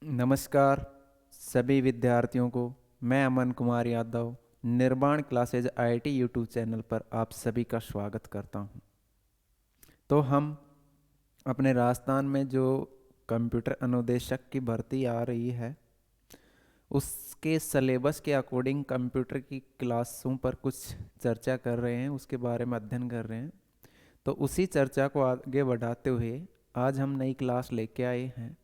नमस्कार सभी विद्यार्थियों को। मैं अमन कुमार यादव निर्माण क्लासेज आईआईटी यूट्यूब चैनल पर आप सभी का स्वागत करता हूं। तो हम अपने राजस्थान में जो कंप्यूटर अनुदेशक की भर्ती आ रही है उसके सिलेबस के अकॉर्डिंग कंप्यूटर की क्लासों पर कुछ चर्चा कर रहे हैं, उसके बारे में अध्ययन कर रहे हैं। तो उसी चर्चा को आगे बढ़ाते हुए आज हम नई क्लास लेके आए हैं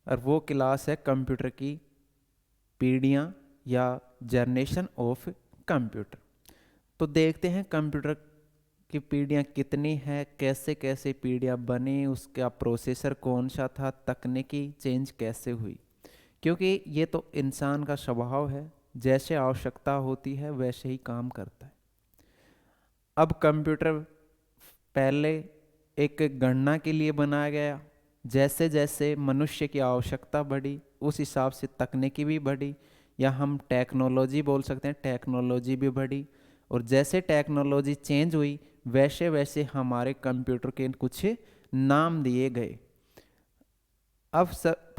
और वो क्लास है कंप्यूटर की पीढ़ियाँ या जनरेशन ऑफ कंप्यूटर। तो देखते हैं कंप्यूटर की पीढ़ियाँ कितनी हैं, कैसे कैसे पीढ़ियाँ बनी, उसका प्रोसेसर कौन सा था, तकनीकी चेंज कैसे हुई। क्योंकि ये तो इंसान का स्वभाव है, जैसे आवश्यकता होती है वैसे ही काम करता है। अब कंप्यूटर पहले एक गणना के लिए बनाया गया, जैसे जैसे मनुष्य की आवश्यकता बढ़ी उस हिसाब से तकनीकी भी बढ़ी, या हम टेक्नोलॉजी बोल सकते हैं, टेक्नोलॉजी भी बढ़ी। और जैसे टेक्नोलॉजी चेंज हुई वैसे वैसे हमारे कंप्यूटर के कुछ नाम दिए गए। अब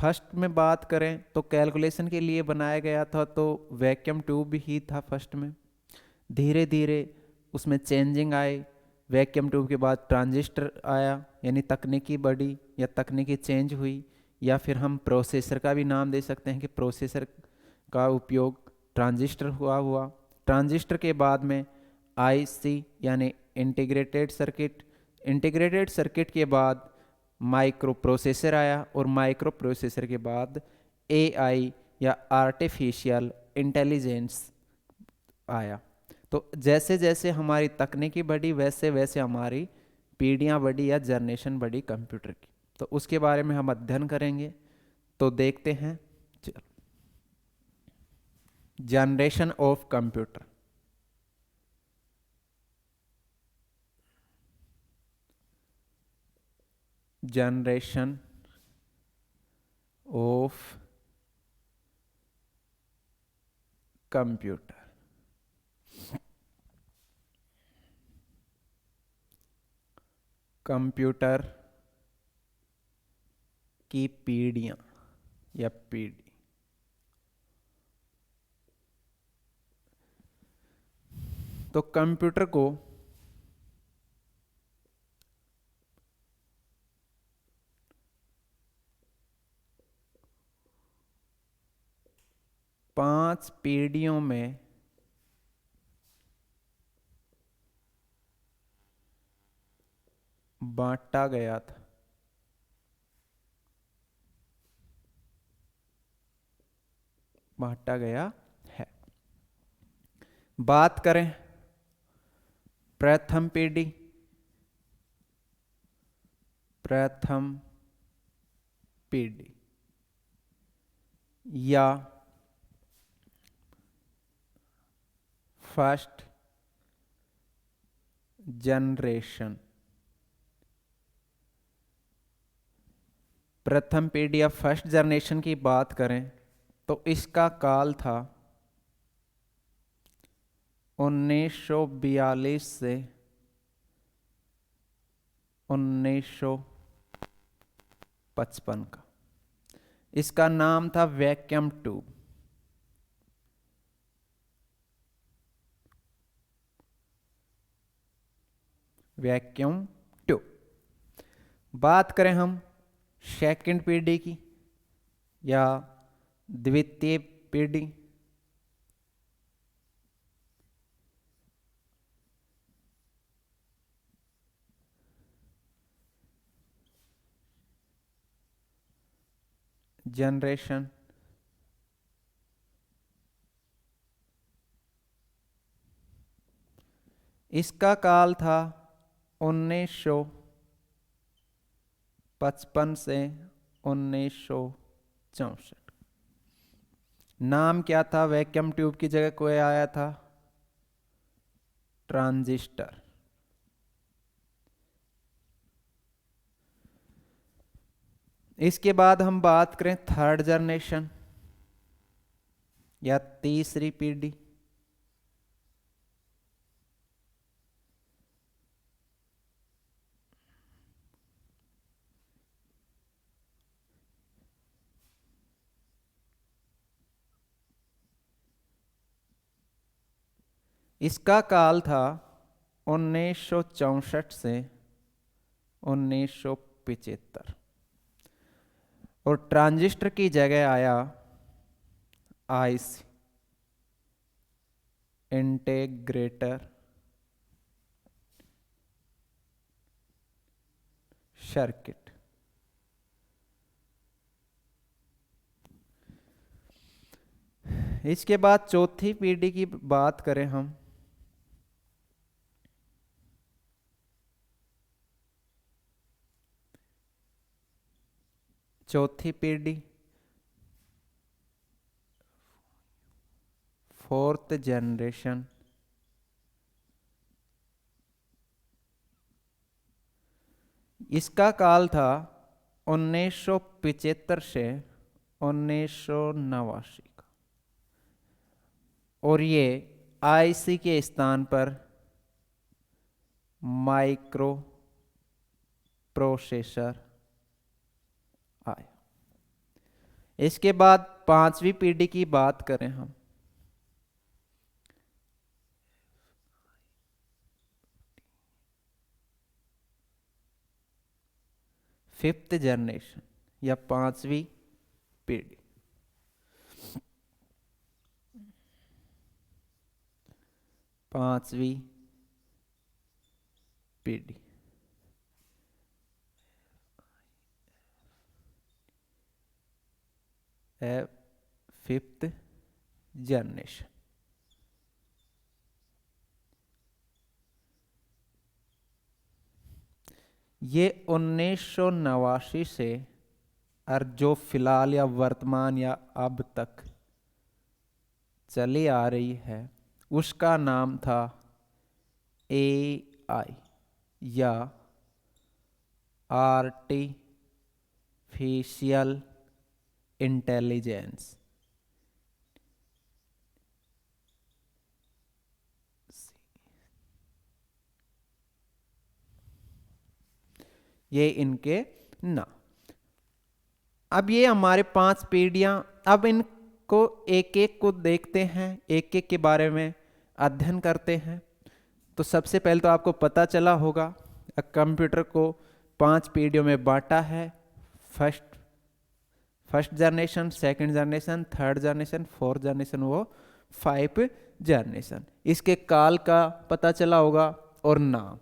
फर्स्ट में बात करें तो कैलकुलेशन के लिए बनाया गया था, तो वैक्यूम ट्यूब ही था फर्स्ट में। धीरे धीरे उसमें चेंजिंग आए, वैक्यूम ट्यूब के बाद ट्रांजिस्टर आया, यानी तकनीकी बढ़ी या तकनीकी चेंज हुई। या फिर हम प्रोसेसर का भी नाम दे सकते हैं कि प्रोसेसर का उपयोग ट्रांजिस्टर हुआ। ट्रांजिस्टर के बाद में आईसी यानी इंटीग्रेटेड सर्किट, इंटीग्रेटेड सर्किट के बाद माइक्रो प्रोसेसर आया, और माइक्रो प्रोसेसर के बाद एआई या आर्टिफिशियल इंटेलिजेंस आया। तो जैसे जैसे हमारी तकनीकी बढ़ी वैसे वैसे हमारी पीढ़ियाँ बढ़ी या जनरेशन बढ़ी कंप्यूटर की। तो उसके बारे में हम अध्ययन करेंगे। तो देखते हैं, चलो, generation of computer. Generation of computer. Computer की पीढ़ियाँ या पीढ़ी। तो कंप्यूटर को पांच पीढ़ियों में बांटा गया था। बांटा गया है। बात करें प्रथम पीढ़ी, प्रथम पीढ़ी या फर्स्ट जनरेशन। प्रथम पीढ़ी या फर्स्ट जनरेशन की बात करें तो इसका काल था 1942 से 1955 का। इसका नाम था वैक्यूम ट्यूब। Vacuum tube. बात करें हम सेकंड पीढ़ी की या द्वितीय पीढ़ी, जनरेशन इसका काल था 1955 से 1964। नाम क्या था? वैक्यूम ट्यूब की जगह कोई आया था ट्रांजिस्टर। इसके बाद हम बात करें थर्ड जनरेशन या तीसरी पीढ़ी। इसका काल था 1964 से 1975 और ट्रांजिस्टर की जगह आया आईसी, इंटीग्रेटर सर्किट। इसके बाद चौथी पीढ़ी की बात करें हम, चौथी पीढ़ी फोर्थ जनरेशन। इसका काल था 1975 से 1989 का और ये आईसी के स्थान पर माइक्रो प्रोसेसर आया। इसके बाद पांचवी पीढ़ी की बात करें हम, फिफ्थ जनरेशन या पांचवी पीढ़ी। पांचवी पीढ़ी फिफ्थ जनरेशन। ये 1989 से और जो फिलहाल या वर्तमान या अब तक चली आ रही है उसका नाम था एआई या आर्टिफिशियल इंटेलिजेंस। ये इनके ना। अब ये हमारे 5 पीढ़ियां, अब इनको एक एक को देखते हैं, एक एक के बारे में अध्ययन करते हैं। तो सबसे पहले तो आपको पता चला होगा कंप्यूटर को 5 पीढ़ियों में बांटा है। First generation, second generation, third generation, fourth generation, वो 5 जनरेशन। इसके काल का पता चला होगा और नाम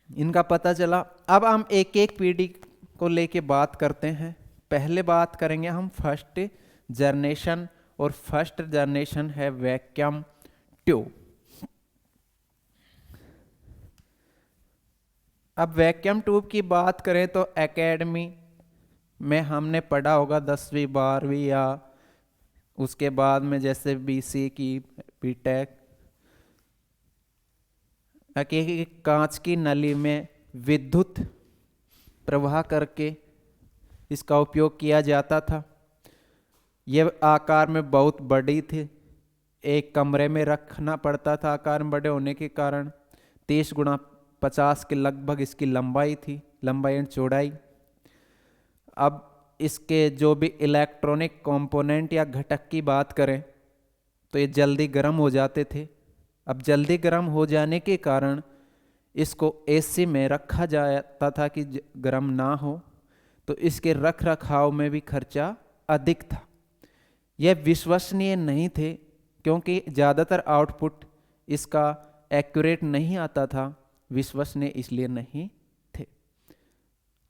इनका पता चला। अब हम एक एक पीढ़ी को लेके बात करते हैं। पहले बात करेंगे हम फर्स्ट जनरेशन और फर्स्ट जनरेशन है वैक्यूम ट्यूब। अब वैक्यूम ट्यूब की बात करें तो एकेडमी में हमने पढ़ा होगा 10वीं 12वीं या उसके बाद में जैसे बीसी की बीटेक, कांच की नली में विद्युत प्रवाह करके इसका उपयोग किया जाता था। यह आकार में बहुत बड़ी थी, एक कमरे में रखना पड़ता था। आकार में बड़े होने के कारण 30 गुणा 50 के लगभग इसकी लंबाई थी, लंबाई एंड चौड़ाई। अब इसके जो भी इलेक्ट्रॉनिक कंपोनेंट या घटक की बात करें तो ये जल्दी गर्म हो जाते थे। अब जल्दी गर्म हो जाने के कारण इसको एसी में रखा जाता था कि गर्म ना हो, तो इसके रख रखाव में भी खर्चा अधिक था। यह विश्वसनीय नहीं थे क्योंकि ज़्यादातर आउटपुट इसका एक्यूरेट नहीं आता था, विश्वसनीय इसलिए नहीं थे,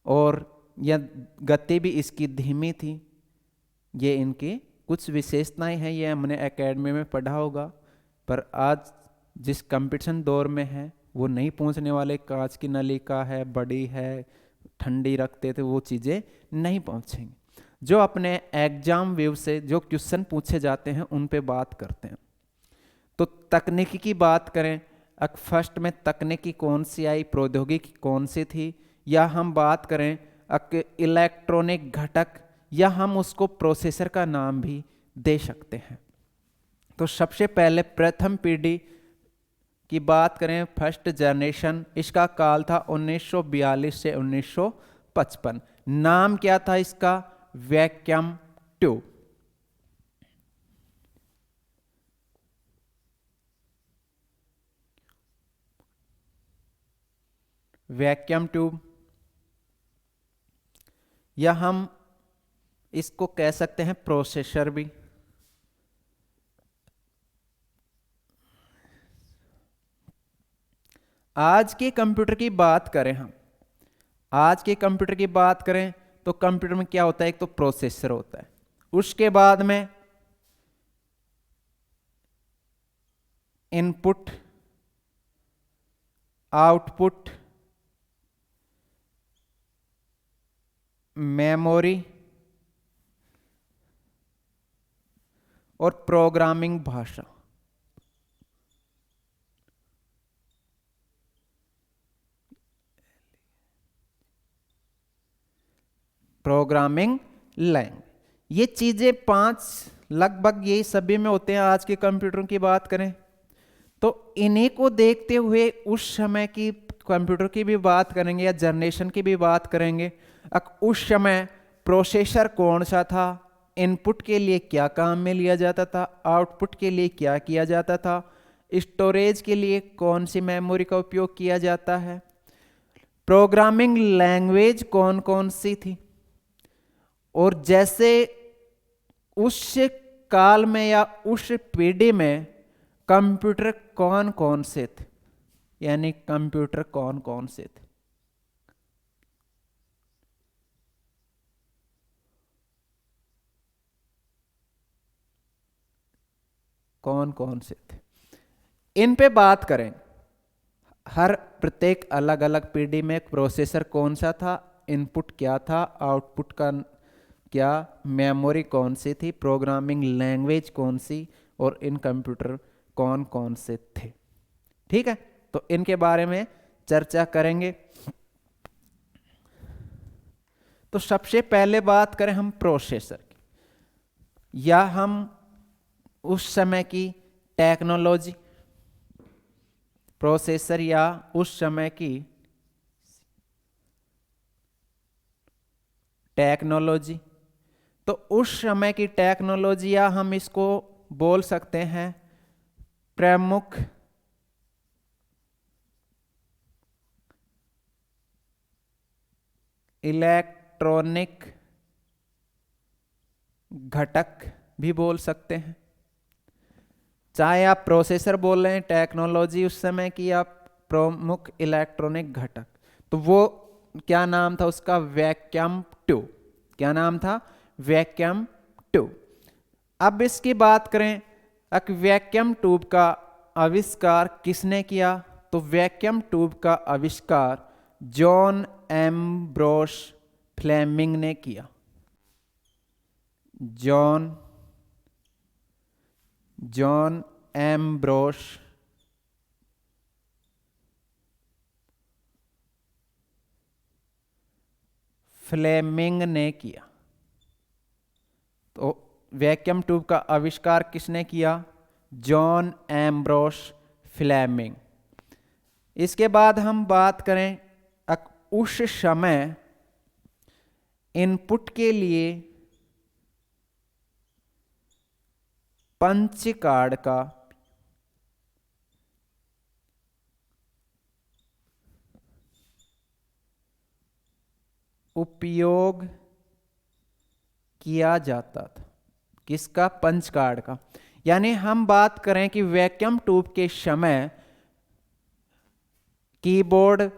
और यह गति भी इसकी धीमी थी। ये इनकी कुछ विशेषताएं हैं, ये हमने एकेडमी में पढ़ा होगा, पर आज जिस कंपटीशन दौर में है वो नहीं पहुंचने वाले। कांच की नली का है, बड़ी है, ठंडी रखते थे, वो चीज़ें नहीं पहुंचेंगी। जो अपने एग्जाम व्यू से जो क्वेश्चन पूछे जाते हैं उन पे बात करते हैं। तो तकनीकी की बात करें, फर्स्ट में तकनीकी कौन सी आई, प्रौद्योगिकी कौन सी थी, या हम बात करें इलेक्ट्रॉनिक घटक, या हम उसको प्रोसेसर का नाम भी दे सकते हैं। तो सबसे पहले प्रथम पीढ़ी की बात करें, फर्स्ट जनरेशन, इसका काल था 1942 से 1955। नाम क्या था इसका? Vacuum tube. वैक्यूम ट्यूब, या हम इसको कह सकते हैं प्रोसेसर भी। आज के कंप्यूटर की बात करें हम, आज के कंप्यूटर की बात करें तो कंप्यूटर में क्या होता है, एक तो प्रोसेसर होता है, उसके बाद में इनपुट, आउटपुट, मेमोरी और प्रोग्रामिंग भाषा। प्रोग्रामिंग लैंग्वेज, ये चीजें 5 लगभग यही सभी में होते हैं आज के कंप्यूटरों की बात करें तो। इन्हीं को देखते हुए उस समय की कंप्यूटर की भी बात करेंगे या जनरेशन की भी बात करेंगे। उस समय प्रोसेसर कौन सा था, इनपुट के लिए क्या काम में लिया जाता था, आउटपुट के लिए क्या किया जाता था, स्टोरेज के लिए कौन सी मेमोरी का उपयोग किया जाता है, प्रोग्रामिंग लैंग्वेज कौन कौन सी थी, और जैसे उस काल में या उस पीढ़ी में कंप्यूटर कौन कौन से थे, यानी कंप्यूटर कौन कौन से थे। कौन कौन से थे इन पे बात करें। हर प्रत्येक अलग अलग पीढ़ी में प्रोसेसर कौन सा था, इनपुट क्या था, आउटपुट का क्या, मेमोरी कौन सी थी, प्रोग्रामिंग लैंग्वेज कौन सी, और इन कंप्यूटर कौन कौन से थे। ठीक है, तो इनके बारे में चर्चा करेंगे। तो सबसे पहले बात करें हम प्रोसेसर की, या हम उस समय की टेक्नोलॉजी, प्रोसेसर या उस समय की टेक्नोलॉजी। तो उस समय की टेक्नोलॉजी, या हम इसको बोल सकते हैं प्रमुख इलेक्ट्रॉनिक घटक भी बोल सकते हैं। चाहे आप प्रोसेसर बोल रहे हैं, टेक्नोलॉजी उस समय की, आप प्रमुख इलेक्ट्रॉनिक घटक, तो वो क्या नाम था उसका, वैक्यूम ट्यूब। क्या नाम था, वैक्यूम ट्यूब। अब इसकी बात करें, वैक्यूम ट्यूब का आविष्कार किसने किया, तो वैक्यूम ट्यूब का आविष्कार जॉन एम्ब्रोस फ्लेमिंग ने किया। जॉन एम्ब्रोस फ्लेमिंग ने किया। तो वैक्यूम ट्यूब का आविष्कार किसने किया, जॉन एम्ब्रोस फ्लेमिंग। इसके बाद हम बात करें उस समय इनपुट के लिए पंच कार्ड का उपयोग किया जाता था। किसका, पंच कार्ड का। यानी हम बात करें कि वैक्यूम ट्यूब के समय कीबोर्ड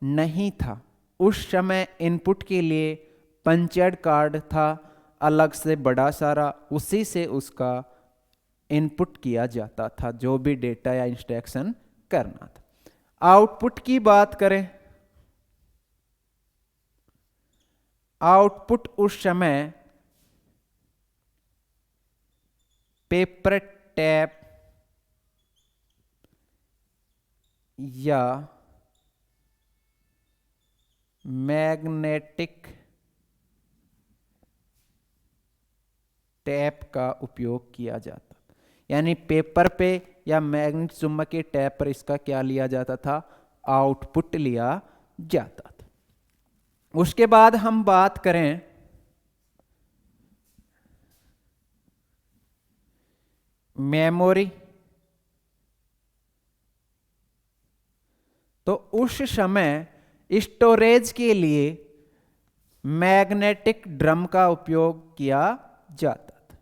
नहीं था, उस समय इनपुट के लिए पंचेड कार्ड था अलग से बड़ा सारा, उसी से उसका इनपुट किया जाता था जो भी डेटा या इंस्ट्रक्शन करना था। आउटपुट की बात करें, आउटपुट उस समय पेपर टैप या मैग्नेटिक टैप का उपयोग किया जाता, यानी पेपर पे या मैग्नेट चुंबकीय टैप पर इसका क्या लिया जाता था, आउटपुट लिया जाता था। उसके बाद हम बात करें मेमोरी, तो उस समय स्टोरेज के लिए मैग्नेटिक ड्रम का उपयोग किया जाता था।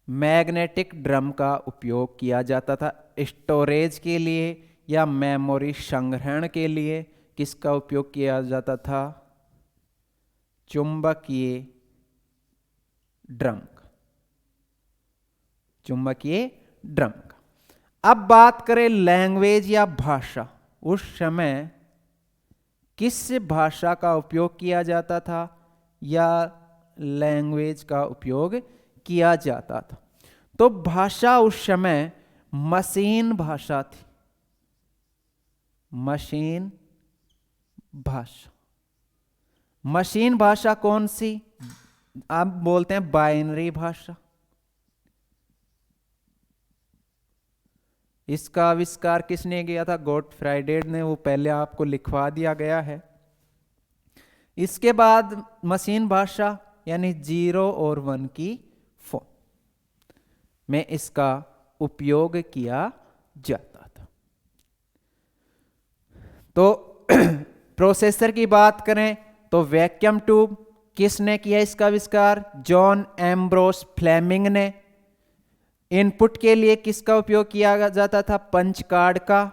मैग्नेटिक ड्रम का उपयोग किया जाता था स्टोरेज के लिए या मेमोरी संग्रहण के लिए। किसका उपयोग किया जाता था? चुंबकीय ड्रम का। चुंबकीय ड्रम का। अब बात करें लैंग्वेज या भाषा, उस समय किस भाषा का उपयोग किया जाता था या लैंग्वेज का उपयोग किया जाता था? तो भाषा उस समय मशीन भाषा थी। मशीन भाषा। मशीन भाषा कौन सी? आप बोलते हैं बाइनरी भाषा। इसका आविष्कार किसने किया था? गॉटफ्राइडे ने। वो पहले आपको लिखवा दिया गया है। इसके बाद मशीन भाषा यानी 0 और 1 की फॉर्म में इसका उपयोग किया जाता था। तो प्रोसेसर की बात करें तो वैक्यूम ट्यूब किसने किया इसका आविष्कार? जॉन एम्ब्रोस फ्लेमिंग ने। इनपुट के लिए किसका उपयोग किया जाता था? पंच कार्ड का।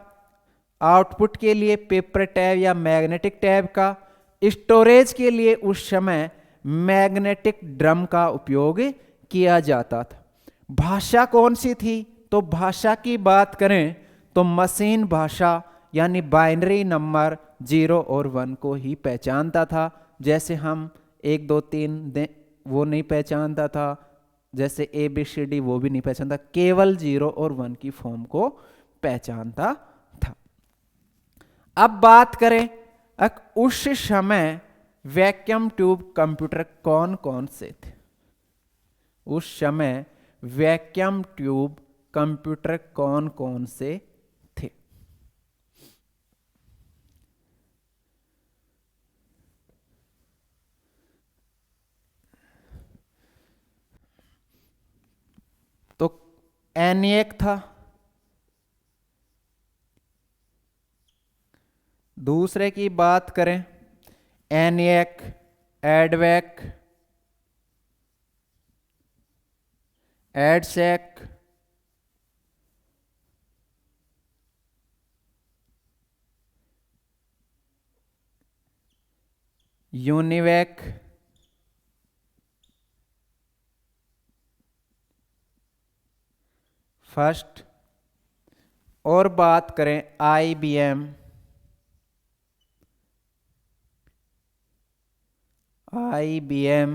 आउटपुट के लिए पेपर टैब या मैग्नेटिक टैब का। स्टोरेज के लिए उस समय मैग्नेटिक ड्रम का उपयोग किया जाता था। भाषा कौन सी थी? तो भाषा की बात करें तो मशीन भाषा यानी बाइनरी नंबर 0 और 1 को ही पहचानता था। जैसे हम 1 2 3 वो नहीं पहचानता था, जैसे ABCD वो भी नहीं पहचानता, केवल 0 और 1 की फॉर्म को पहचानता था। अब बात करें उस समय वैक्यूम ट्यूब कंप्यूटर कौन कौन से थे? उस समय वैक्यूम ट्यूब कंप्यूटर कौन कौन से थे? तो ENIAC था। दूसरे की बात करें ENIAC, एडवैक, एडसेक, यूनिवैक, फर्स्ट। और बात करें IBM, IBM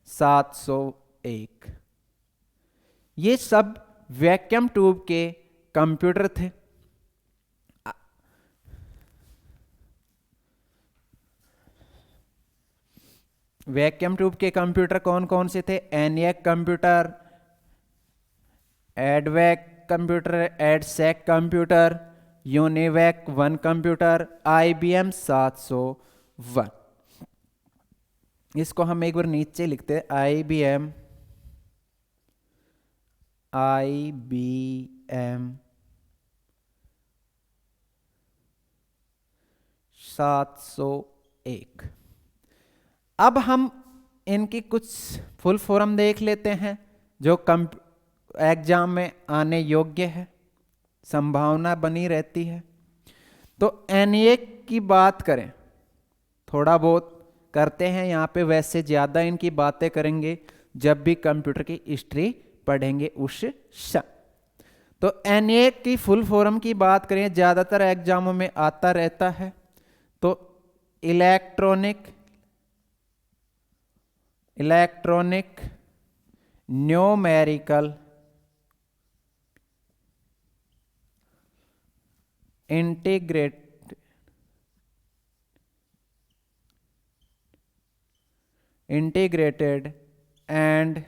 701। ये सब वैक्यूम ट्यूब के कंप्यूटर थे। वैक्यूम ट्यूब के कंप्यूटर कौन कौन से थे? ENIAC computer, एडवैक computer, EDSAC computer, UNIVAC 1 computer, IBM 701। इसको हम एक बार नीचे लिखते हैं IBM 701। अब हम इनकी कुछ फुल फॉर्म देख लेते हैं जो एग्जाम में आने योग्य है, संभावना बनी रहती है। तो ENIAC की बात करें, थोड़ा बहुत करते हैं यहाँ पे, वैसे ज़्यादा इनकी बातें करेंगे जब भी कंप्यूटर की हिस्ट्री पढ़ेंगे उस समय। तो ENIAC की फुल फॉर्म की बात करें, ज़्यादातर एग्जामों में आता रहता है। तो electronic numerical integrated and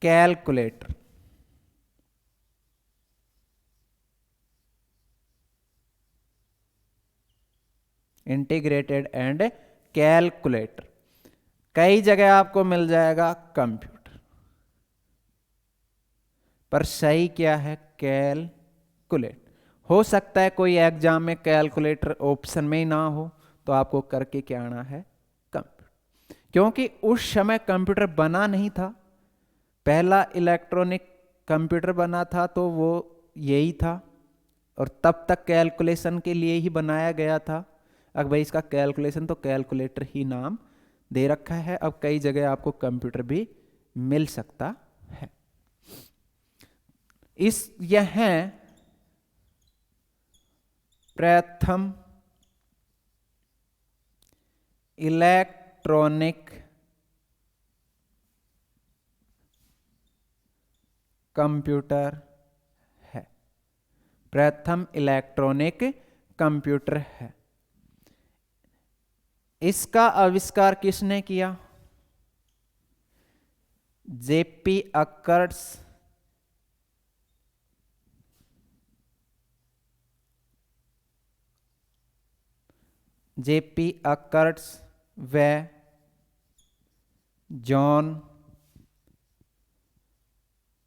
calculator. Integrated and calculator कई जगह आपको मिल जाएगा कंप्यूटर। पर सही क्या है? कैलकुलेट। हो सकता है कोई एग्जाम में कैलकुलेटर ऑप्शन में ही ना हो, तो आपको करके क्या आना है? कंप्यूटर। क्योंकि उस समय कंप्यूटर बना नहीं था, पहला इलेक्ट्रॉनिक कंप्यूटर बना था तो वो यही था, और तब तक कैलकुलेशन के लिए ही बनाया गया था। अब भाई इसका कैलकुलेशन, तो कैलकुलेटर ही नाम दे रखा है। अब कई जगह आपको कंप्यूटर भी मिल सकता है। यह प्रथम इलेक्ट्रॉनिक कंप्यूटर है, प्रथम इलेक्ट्रॉनिक कंप्यूटर है। इसका आविष्कार किसने किया? जेपी अकर्स व जॉन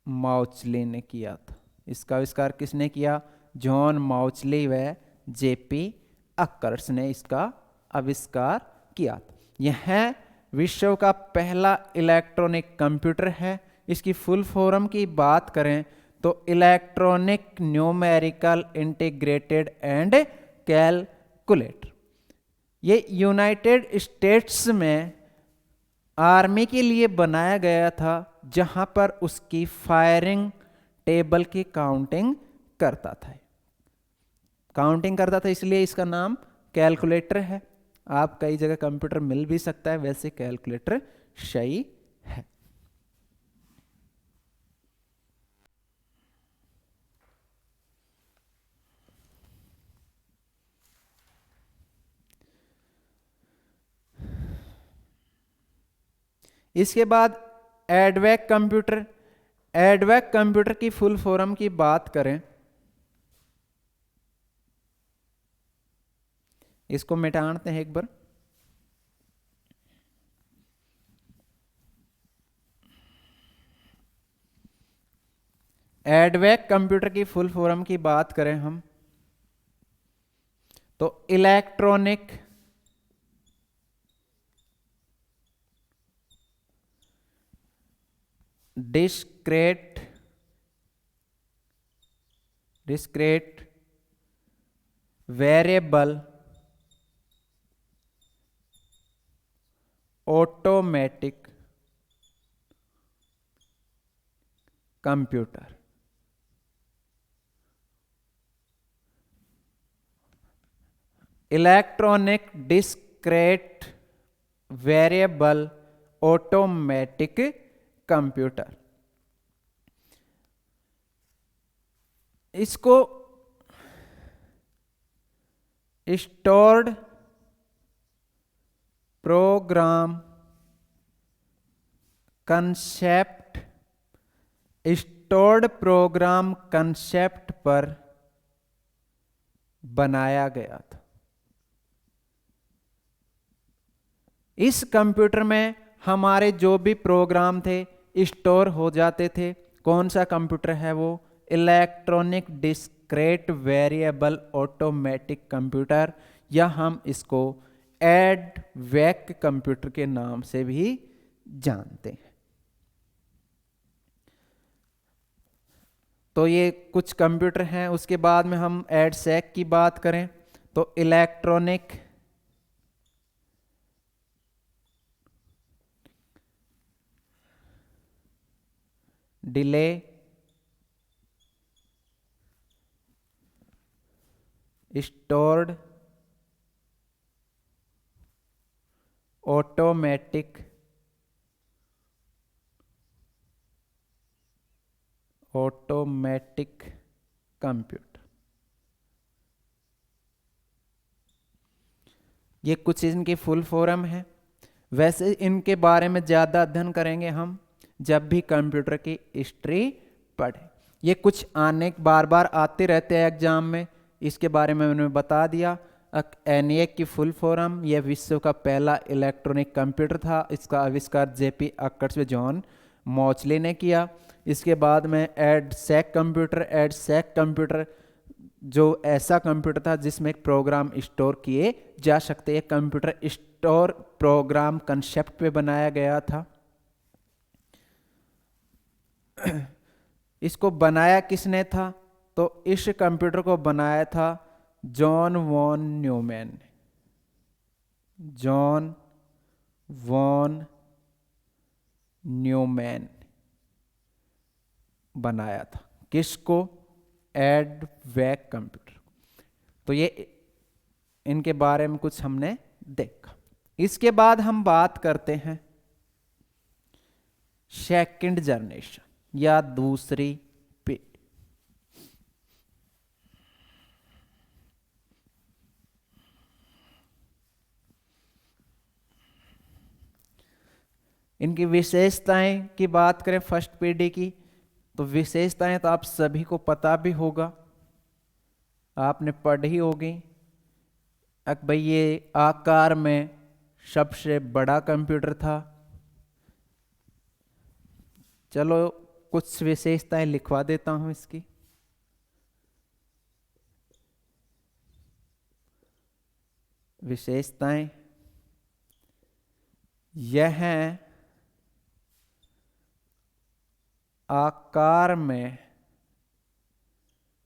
माउचली ने किया था। इसका आविष्कार किसने किया? जॉन माउचली व जेपी अकर्स ने इसका आविष्कार किया था। यह विश्व का पहला इलेक्ट्रॉनिक कंप्यूटर है। इसकी फुल फॉर्म की बात करें तो electronic numerical integrated and calculator. ये यूनाइटेड स्टेट्स में आर्मी के लिए बनाया गया था, जहां पर उसकी फायरिंग टेबल की काउंटिंग करता था, इसलिए इसका नाम कैलकुलेटर है। आप कई जगह कंप्यूटर मिल भी सकता है, वैसे कैलकुलेटर सही है। इसके बाद एडवेक कंप्यूटर। एडवेक कंप्यूटर की फुल फॉर्म की बात करें, इसको मिटाते हैं एक बार। एडवेक कंप्यूटर की फुल फॉर्म की बात करें हम, तो electronic discrete variable automatic computer. Electronic discrete variable automatic computer. इसको स्टोर्ड प्रोग्राम कंसेप्ट पर बनाया गया था। इस कंप्यूटर में हमारे जो भी प्रोग्राम थे स्टोर हो जाते थे। कौन सा कंप्यूटर है वो? Electronic discrete variable automatic computer, या हम इसको एडवेक कंप्यूटर के नाम से भी जानते हैं। तो ये कुछ कंप्यूटर हैं। उसके बाद में हम एडसेक की बात करें तो electronic delay stored automatic computer. ये कुछ इनकी फुल फॉर्म है। वैसे इनके बारे में ज़्यादा अध्ययन करेंगे हम जब भी कंप्यूटर की हिस्ट्री पढ़े। ये कुछ बार बार आते रहते हैं एग्जाम में, इसके बारे में मैंने बता दिया। एनएक की फुल फॉर्म, यह विश्व का पहला इलेक्ट्रॉनिक कंप्यूटर था। इसका आविष्कार जेपी अकर्स व जॉन मॉचले ने किया। इसके बाद में ऐड सैक कंप्यूटर जो ऐसा कंप्यूटर था जिसमें एक प्रोग्राम स्टोर किए जा सकते हैं। कंप्यूटर स्टोर प्रोग्राम कंसेप्ट पे बनाया गया था। इसको बनाया किसने था? तो इस कंप्यूटर को बनाया था John von Neumann. John von Neumann बनाया था। किसको? EDVAC computer. तो ये इनके बारे में कुछ हमने देखा। इसके बाद हम बात करते हैं सेकंड जनरेशन या दूसरी पीढ़ी। इनकी विशेषताएं की बात करें फर्स्ट पीढ़ी की, तो विशेषताएं तो आप सभी को पता भी होगा, आपने पढ़ी होगी। अब भाई ये आकार में सबसे बड़ा कंप्यूटर था। चलो कुछ विशेषताएं लिखवा देता हूं इसकी। विशेषताएं यह आकार में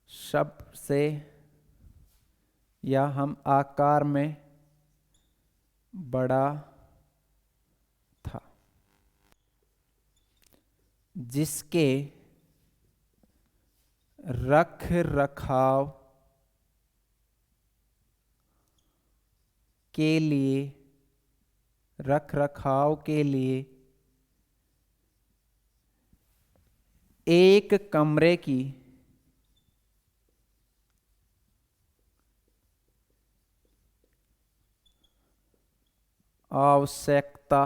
सबसे, या हम आकार में बड़ा था, जिसके रख रखाव के लिए एक कमरे की आवश्यकता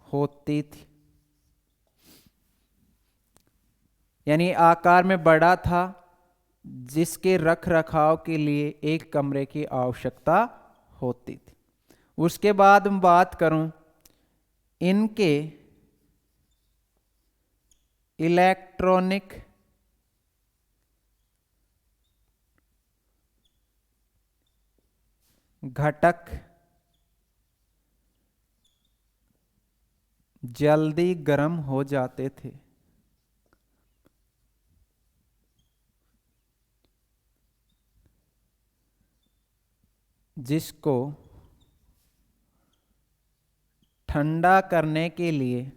होती थी। यानी आकार में बड़ा था, जिसके रख रखाव के लिए एक कमरे की आवश्यकता होती थी। उसके बाद मैं बात करूं इनके इलेक्ट्रॉनिक घटक जल्दी गर्म हो जाते थे। जिसको ठंडा करने के लिए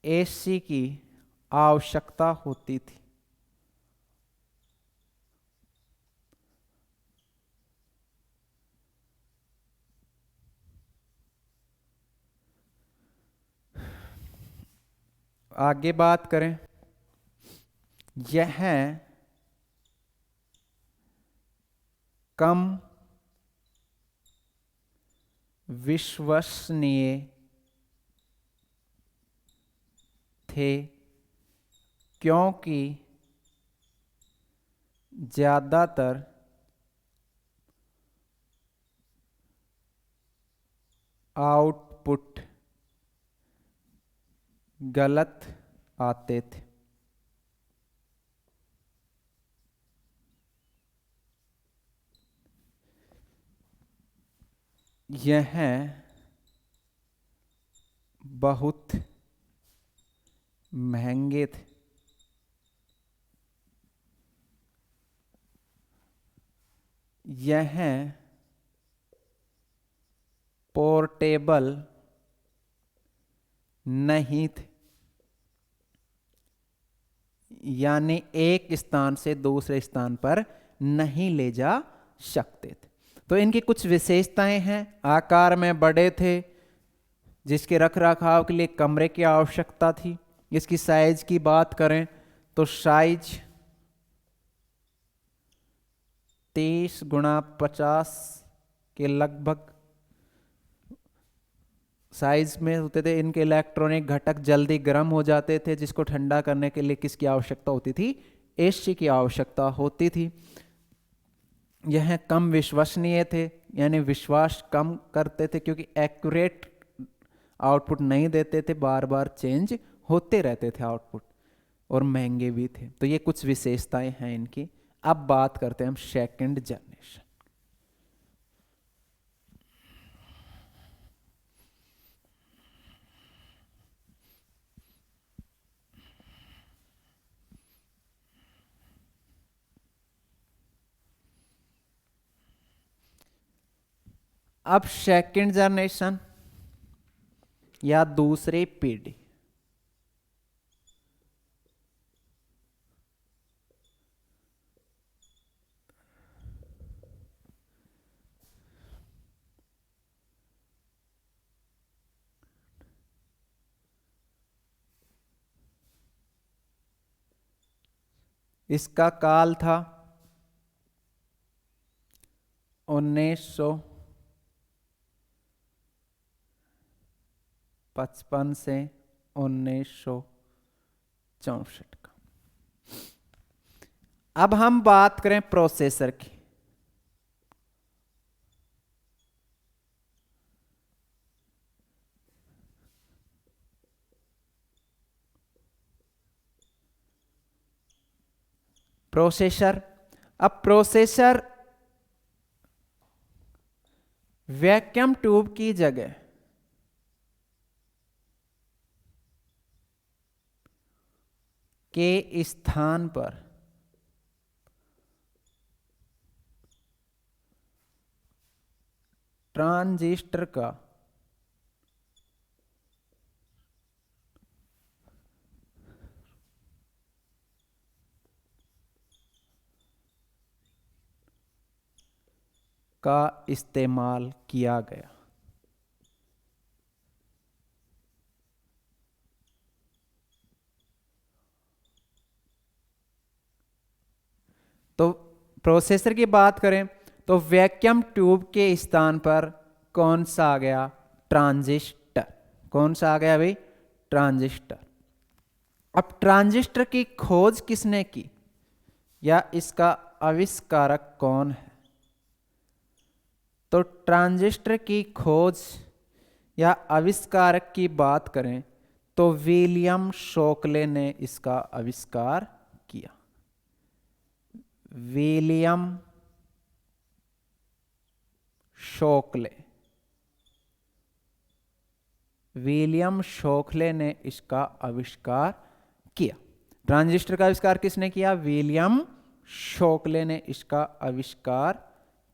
एसी की आवश्यकता होती थी। आगे बात करें, यह कम विश्वसनीय थे, क्योंकि ज्यादातर आउटपुट गलत आते थे। यह बहुत महंगे थे। यह पोर्टेबल नहीं थे, यानी एक स्थान से दूसरे स्थान पर नहीं ले जा सकते थे। तो इनकी कुछ विशेषताएं हैं। आकार में बड़े थे, जिसके रख रखाव के लिए कमरे की आवश्यकता थी। इसकी साइज की बात करें तो साइज 30x50 के लगभग साइज में होते थे। इनके इलेक्ट्रॉनिक घटक जल्दी गर्म हो जाते थे, जिसको ठंडा करने के लिए किसकी आवश्यकता होती थी? एसी की आवश्यकता होती थी। यह कम विश्वसनीय थे, यानी विश्वास कम करते थे क्योंकि एक्यूरेट आउटपुट नहीं देते थे, बार बार चेंज होते रहते थे आउटपुट, और महंगे भी थे। तो ये कुछ विशेषताएं हैं इनकी। अब बात करते हैं हम सेकंड जनरेशन। अब सेकंड जनरेशन या दूसरी पीढ़ी, इसका काल था 1955 से 1964 का। अब हम बात करें प्रोसेसर की। प्रोसेसर, अब प्रोसेसर वैक्यूम ट्यूब की जगह के स्थान पर ट्रांजिस्टर का इस्तेमाल किया गया। तो प्रोसेसर की बात करें तो वैक्यूम ट्यूब के स्थान पर कौन सा आ गया? ट्रांजिस्टर। कौन सा आ गया भाई? ट्रांजिस्टर। अब ट्रांजिस्टर की खोज किसने की या इसका आविष्कारक कौन है? तो ट्रांजिस्टर की खोज या आविष्कारक की बात करें तो विलियम शोकले ने इसका आविष्कार किया। विलियम शोकले, विलियम शोकले ने इसका आविष्कार किया। ट्रांजिस्टर का आविष्कार किसने किया? विलियम शोकले ने इसका आविष्कार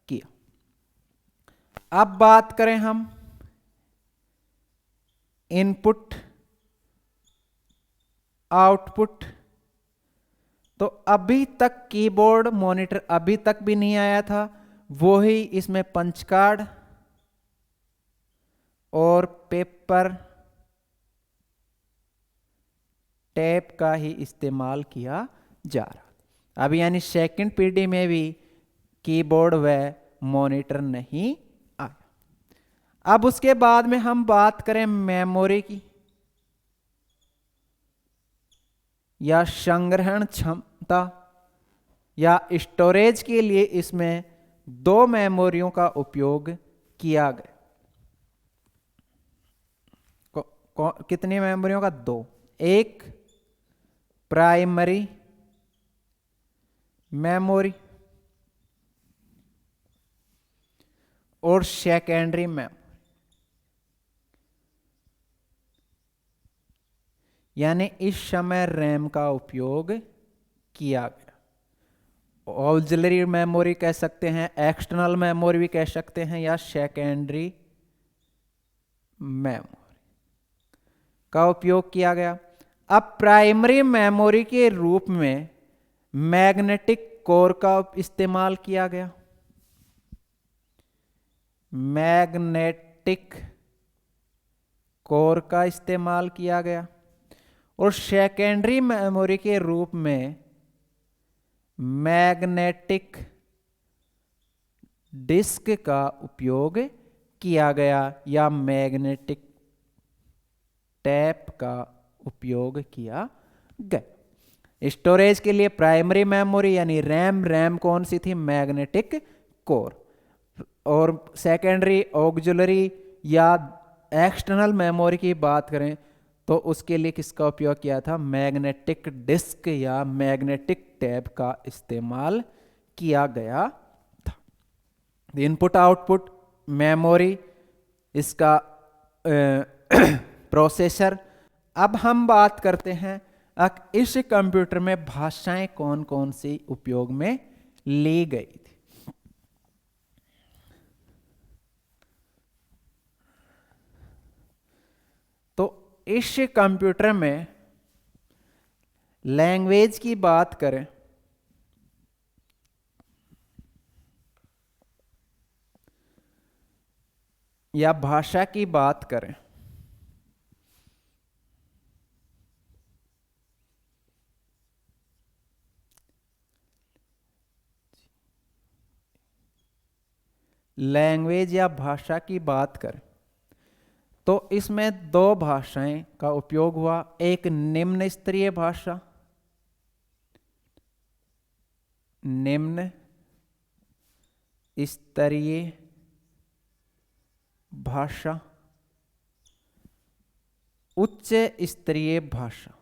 किया। अब बात करें हम इनपुट आउटपुट, तो अभी तक कीबोर्ड मॉनिटर अभी तक भी नहीं आया था, वो ही इसमें पंच कार्ड और पेपर टैप का ही इस्तेमाल किया जा रहा। अब यानी सेकंड पीढ़ी में भी कीबोर्ड व मॉनिटर नहीं आया। अब उसके बाद में हम बात करें मेमोरी की या संग्रहण क्षमता या स्टोरेज के लिए इसमें दो मेमोरियों का उपयोग किया गया। कितनी मेमोरियों का? दो। एक प्राइमरी मेमोरी और सेकेंडरी मेमोरी, यानी इस समय रैम का उपयोग किया गया। ऑक्सिलरी मेमोरी कह सकते हैं, एक्सटर्नल मेमोरी भी कह सकते हैं, या सेकेंडरी मेमोरी का उपयोग किया गया। अब प्राइमरी मेमोरी के रूप में मैग्नेटिक कोर का इस्तेमाल किया गया। मैग्नेटिक कोर का इस्तेमाल किया गया। और सेकेंडरी मेमोरी के रूप में मैग्नेटिक डिस्क का उपयोग किया गया या मैग्नेटिक टैप का उपयोग किया गया। स्टोरेज के लिए प्राइमरी मेमोरी यानी रैम, रैम कौन सी थी? Magnetic core. और सेकेंडरी ऑक्सिलरी या एक्सटर्नल मेमोरी की बात करें तो उसके लिए किसका उपयोग किया था? मैग्नेटिक डिस्क या मैग्नेटिक टैब का इस्तेमाल किया गया था। इनपुट आउटपुट मेमोरी, इसका प्रोसेसर। अब हम बात करते हैं इस कंप्यूटर में भाषाएं कौन कौन सी उपयोग में ली गई थी। तो इस कंप्यूटर में लैंग्वेज की बात करें या भाषा की बात करें लैंग्वेज या भाषा की बात करें तो इसमें दो भाषाएं का उपयोग हुआ। एक निम्न स्तरीय भाषा, निम्न स्तरीय भाषा, उच्च स्तरीय भाषा।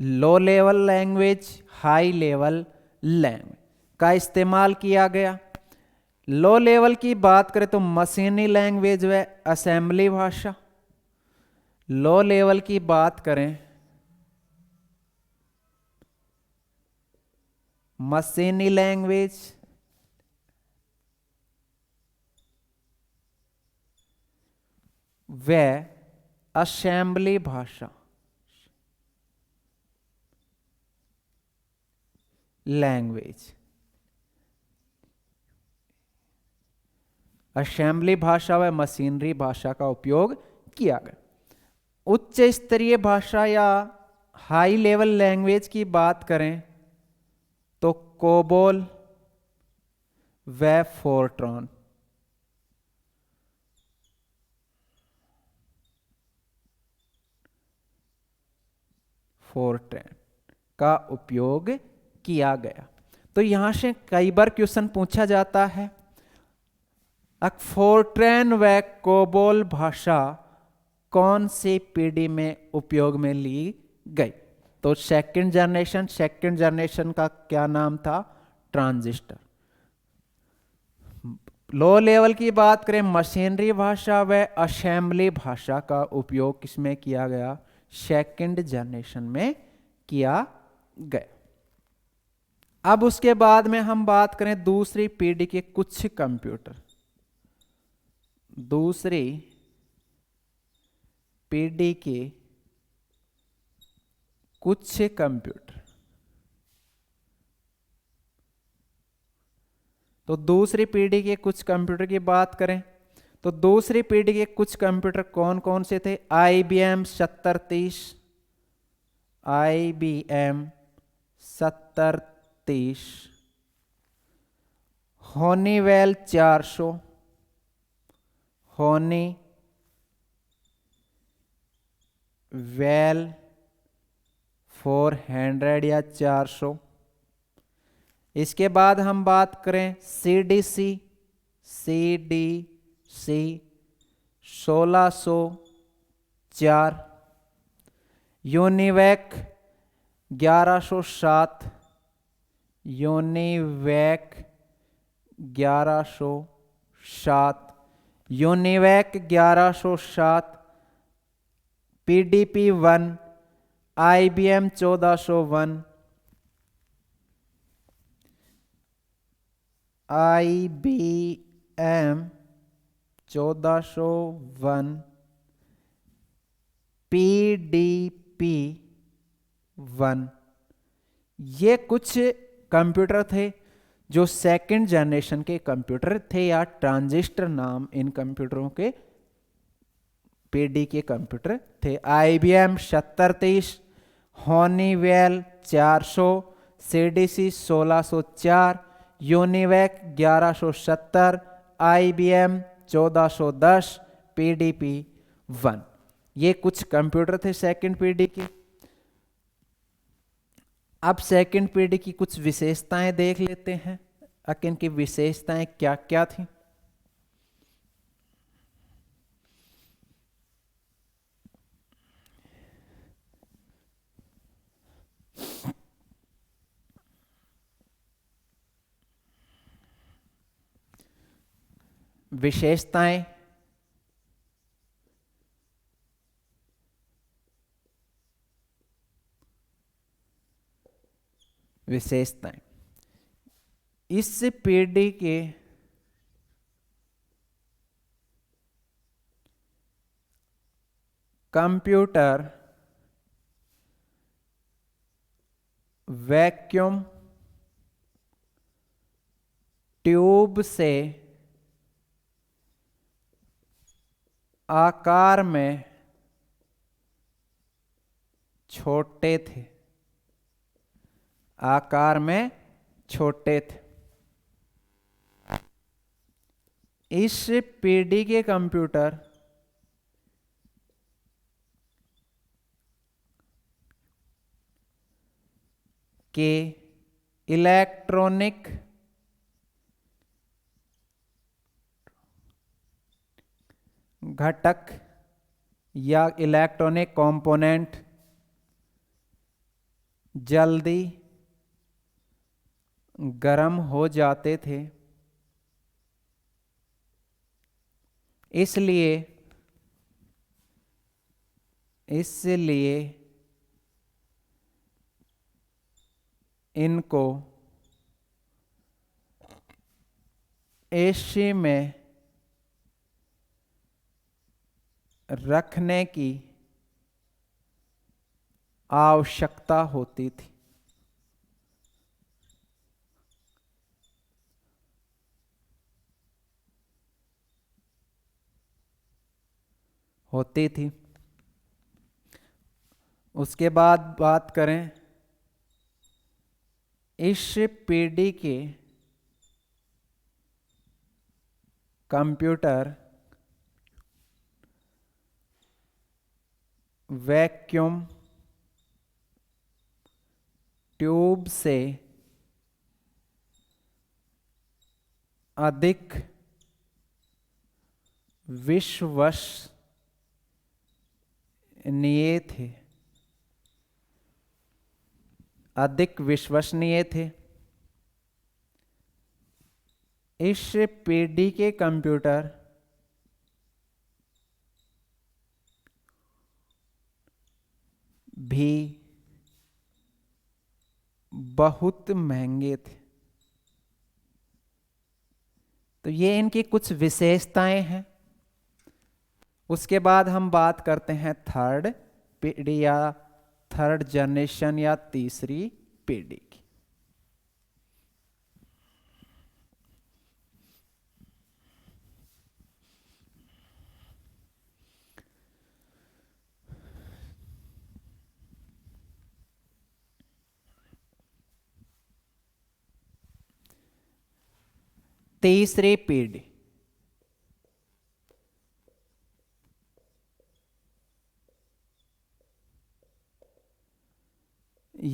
Low level language, high level language का इस्तेमाल किया गया। लो लेवल की बात करें तो मशीनी लैंग्वेज व असेंबली भाषा। लो लेवल की बात करें मशीनी लैंग्वेज व असेंबली भाषा, लैंग्वेज। असेंबली भाषा व मशीनरी भाषा का उपयोग किया गया। उच्च स्तरीय भाषा या हाई लेवल लैंग्वेज की बात करें तो कोबोल व फोर्ट्रॉन। फोर्ट्रैन का उपयोग किया गया। तो यहां से कई बार क्वेश्चन पूछा जाता है फोर्ट्रैन व कोबोल भाषा कौन सी पीढ़ी में उपयोग में ली गई? तो सेकंड जनरेशन का क्या नाम था? ट्रांजिस्टर। लो लेवल की बात करें मशीनरी भाषा व असेंबली भाषा का उपयोग किसमें किया गया? सेकंड जनरेशन में किया गया। अब उसके बाद में हम बात करें दूसरी पीढ़ी के कुछ कंप्यूटर। दूसरी पीढ़ी के कुछ कंप्यूटर। तो दूसरी पीढ़ी के कुछ कंप्यूटर की बात करें तो दूसरी पीढ़ी के कुछ कंप्यूटर कौन कौन से थे? IBM 7030, IBM 7030, होनीवेल 400, होनीवेल 400 या 400। इसके बाद हम बात करें CDC 1604, UNIVAC 1107, UNIVAC 1107, UNIVAC 1107, PDP-1, IBM 1401, IBM 1401, PDP-1। ये कुछ कंप्यूटर थे जो सेकंड जनरेशन के कंप्यूटर थे या ट्रांजिस्टर नाम इन कंप्यूटरों के पीढ़ी के कंप्यूटर थे। IBM 7030, होनीवेल 400, CDC 1604, UNIVAC 1170, IBM 1410, PDP-1। ये कुछ कंप्यूटर थे सेकंड पीढ़ी के। अब सेकंड पीढ़ी की कुछ विशेषताएं देख लेते हैं। इनकी विशेषताएं क्या क्या थी। विशेषताएं विशेषताएं इस पीढ़ी के कंप्यूटर वैक्यूम ट्यूब से आकार में छोटे थे। आकार में छोटे थे। इस पीढ़ी के कंप्यूटर के इलेक्ट्रॉनिक घटक या इलेक्ट्रॉनिक कंपोनेंट जल्दी गर्म हो जाते थे। इसलिए इनको एसी में रखने की आवश्यकता होती थी। उसके बाद बात करें इस पीढ़ी के कंप्यूटर वैक्यूम ट्यूब से अधिक विश्वसनीय थे। इस पीढ़ी के कंप्यूटर भी बहुत महंगे थे। तो ये इनकी कुछ विशेषताएं हैं। उसके बाद हम बात करते हैं थर्ड पीढ़ी या थर्ड जनरेशन या तीसरी पीढ़ी की। तीसरी पीढ़ी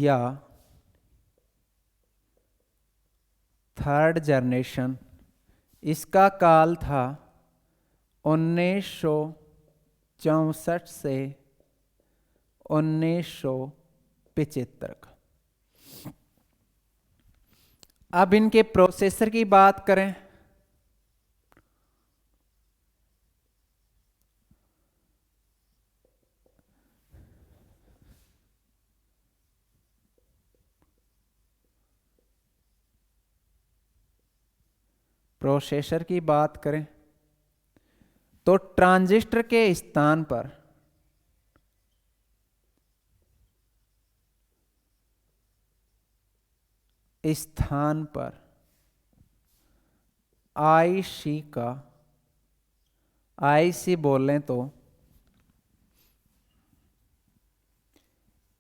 या थर्ड जनरेशन, इसका काल था 1964 से 1975 का। अब इनके प्रोसेसर की बात करें तो ट्रांजिस्टर के स्थान पर आईसी बोलें तो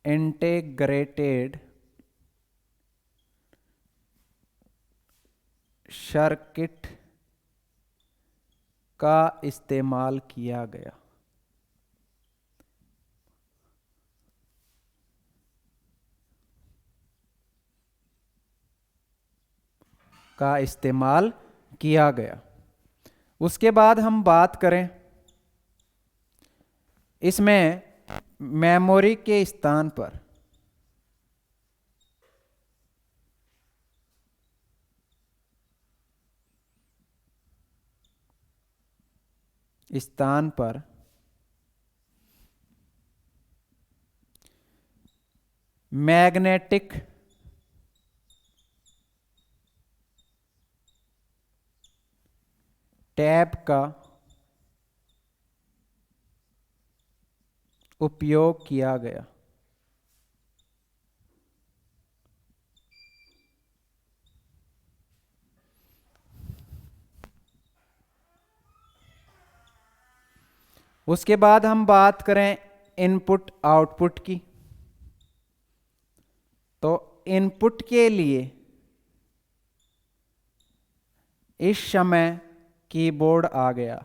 इंटीग्रेटेड सर्किट का इस्तेमाल किया गया। का इस्तेमाल किया गया। उसके बाद हम बात करें इसमें मेमोरी के स्थान पर मैग्नेटिक टैब का उपयोग किया गया। उसके बाद हम बात करें इनपुट आउटपुट की, तो इनपुट के लिए इस समय कीबोर्ड आ गया।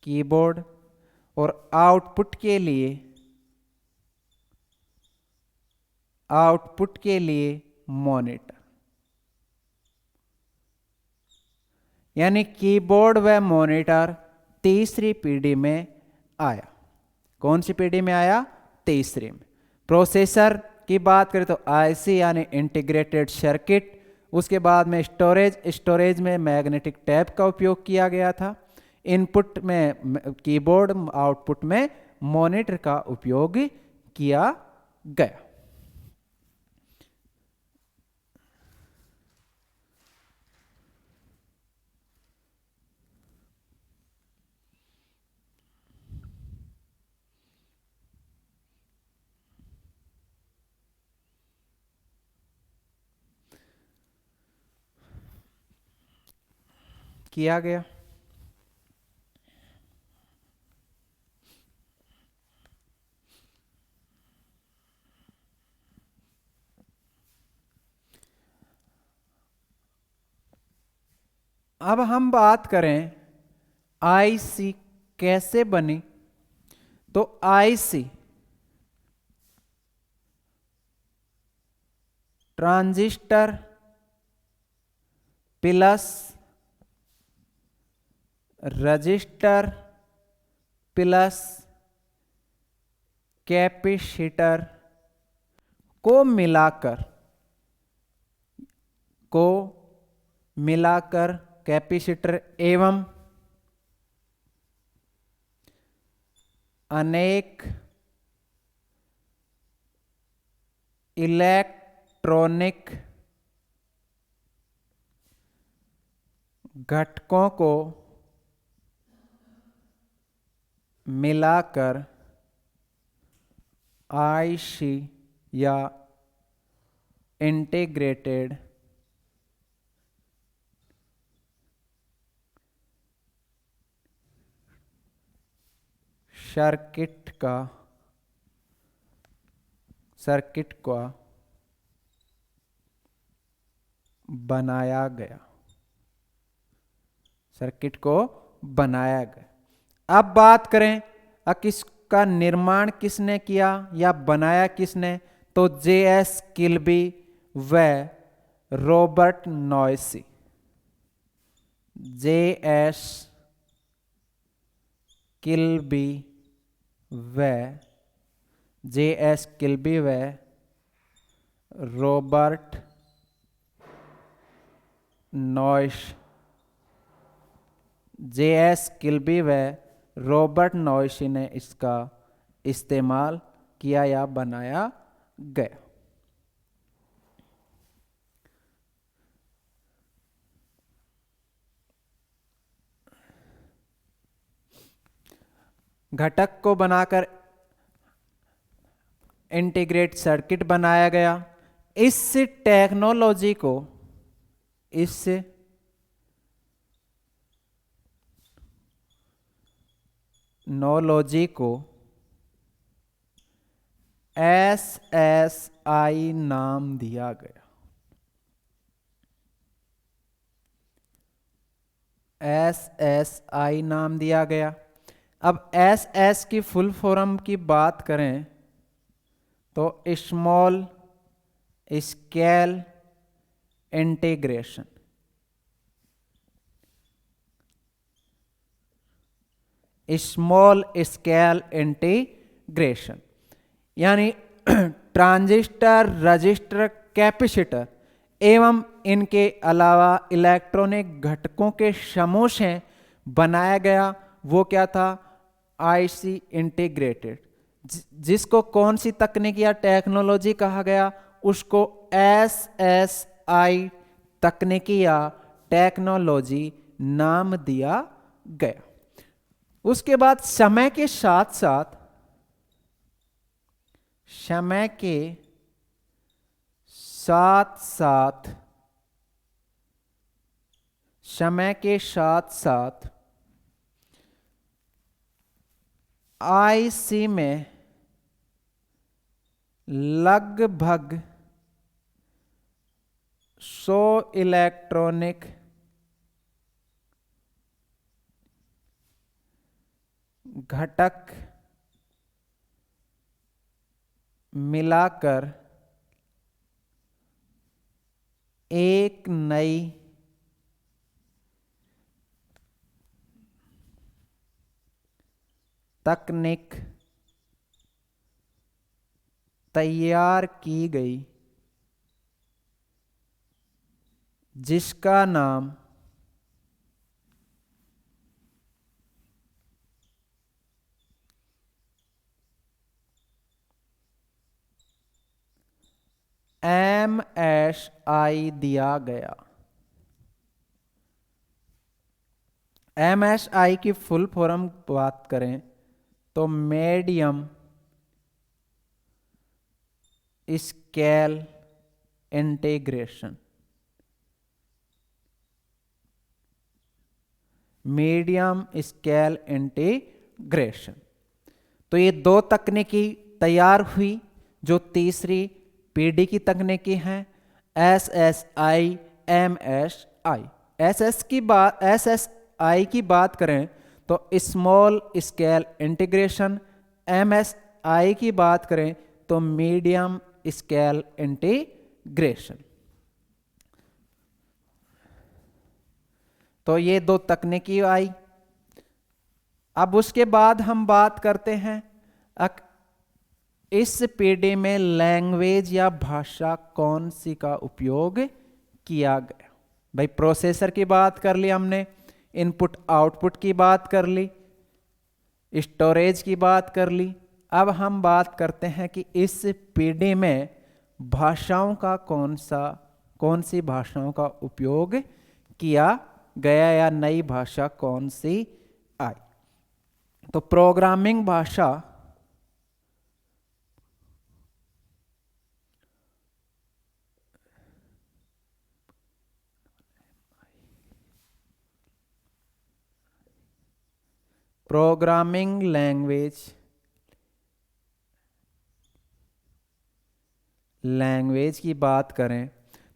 कीबोर्ड और आउटपुट के लिए मॉनिटर, यानी कीबोर्ड व मॉनिटर तीसरी पीढ़ी में आया। कौन सी पीढ़ी में आया? तीसरी में। प्रोसेसर की बात करें तो आईसी यानी इंटीग्रेटेड सर्किट। उसके बाद में स्टोरेज में मैग्नेटिक टैप का उपयोग किया गया था। इनपुट में कीबोर्ड, आउटपुट में मॉनिटर का उपयोग किया गया। किया गया। अब हम बात करें आईसी कैसे बनी, तो IC transistor plus register plus capacitor को मिलाकर कैपेसिटर एवं अनेक इलेक्ट्रॉनिक घटकों को मिलाकर आईसी या इंटीग्रेटेड सर्किट का बनाया गया। अब बात करें किसका निर्माण किसने किया या बनाया किसने, तो जे.एस. किल्बी व रॉबर्ट नॉयसी। जे.एस. किल्बी व रॉबर्ट नॉयस। जे.एस. किल्बी व रॉबर्ट नॉयसी ने इसका इस्तेमाल किया या बनाया गया। घटक को बनाकर इंटीग्रेट सर्किट बनाया गया। इस टेक्नोलॉजी को एसएसआई नाम दिया गया। एसएसआई नाम दिया गया। अब एसएस की फुल फॉर्म की बात करें तो small scale integration. Small scale integration यानी ट्रांजिस्टर, रजिस्टर, कैपेसिटर एवं इनके अलावा इलेक्ट्रॉनिक घटकों के समूह से बनाया गया वो क्या था, आईसी इंटीग्रेटेड, जिसको कौन सी तकनीक या टेक्नोलॉजी कहा गया, उसको एसएसआई तकनीकी या टेक्नोलॉजी नाम दिया गया। उसके बाद समय के साथ साथ आईसी में लगभग 100 इलेक्ट्रॉनिक घटक मिलाकर एक नई तकनीक तैयार की गई, जिसका नाम एमएसआई दिया गया। एमएसआई की फुल फॉर्म बात करें तो medium scale integration. Medium scale integration. तो ये दो तकनीकी तैयार हुई जो तीसरी पीढ़ी की तकनीकी हैं, एसएसआई, एमएसआई। एसएसआई की बात करें तो स्मॉल स्केल इंटीग्रेशन, एमएसआई की बात करें तो मीडियम स्केल इंटीग्रेशन। तो ये दो तकनीकी आई। अब उसके बाद हम बात करते हैं इस पीढ़ी में लैंग्वेज या भाषा कौन सी का उपयोग किया गया। भाई प्रोसेसर की बात कर ली हमने, इनपुट आउटपुट की बात कर ली, स्टोरेज की बात कर ली। अब हम बात करते हैं कि इस पीढ़ी में भाषाओं का कौन सी भाषाओं का उपयोग किया गया या नई भाषा कौन सी आई। तो प्रोग्रामिंग भाषा प्रोग्रामिंग लैंग्वेज की बात करें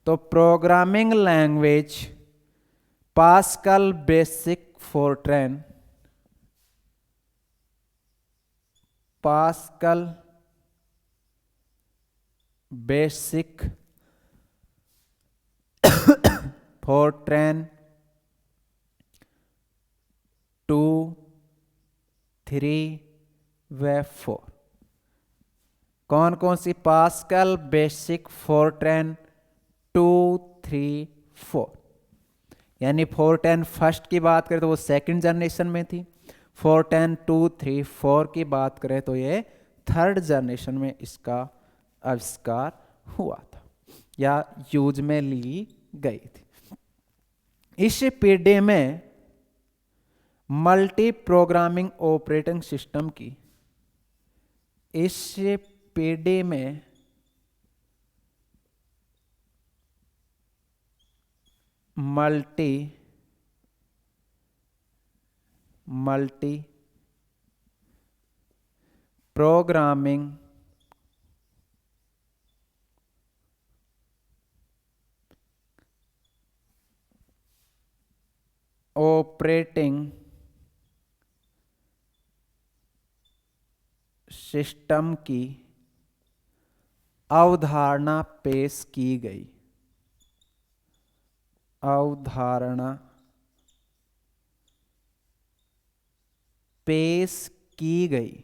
तो programming language pascal basic Fortran, pascal basic Fortran 2, 3 व 4। कौन कौन सी, पास्कल बेसिक फोर्ट्रैन 2, 3, 4। यानी फोर्ट्रैन फर्स्ट की बात करें तो वो सेकंड जनरेशन में थी, फोर्ट्रैन 2, 3, 4 की बात करें तो ये थर्ड जनरेशन में इसका आविष्कार हुआ था या यूज में ली गई थी। इस पीढ़ी में मल्टी प्रोग्रामिंग ऑपरेटिंग सिस्टम की, इस पीढ़ी में मल्टी प्रोग्रामिंग ऑपरेटिंग सिस्टम की अवधारणा पेश की गई। अवधारणा पेश की गई,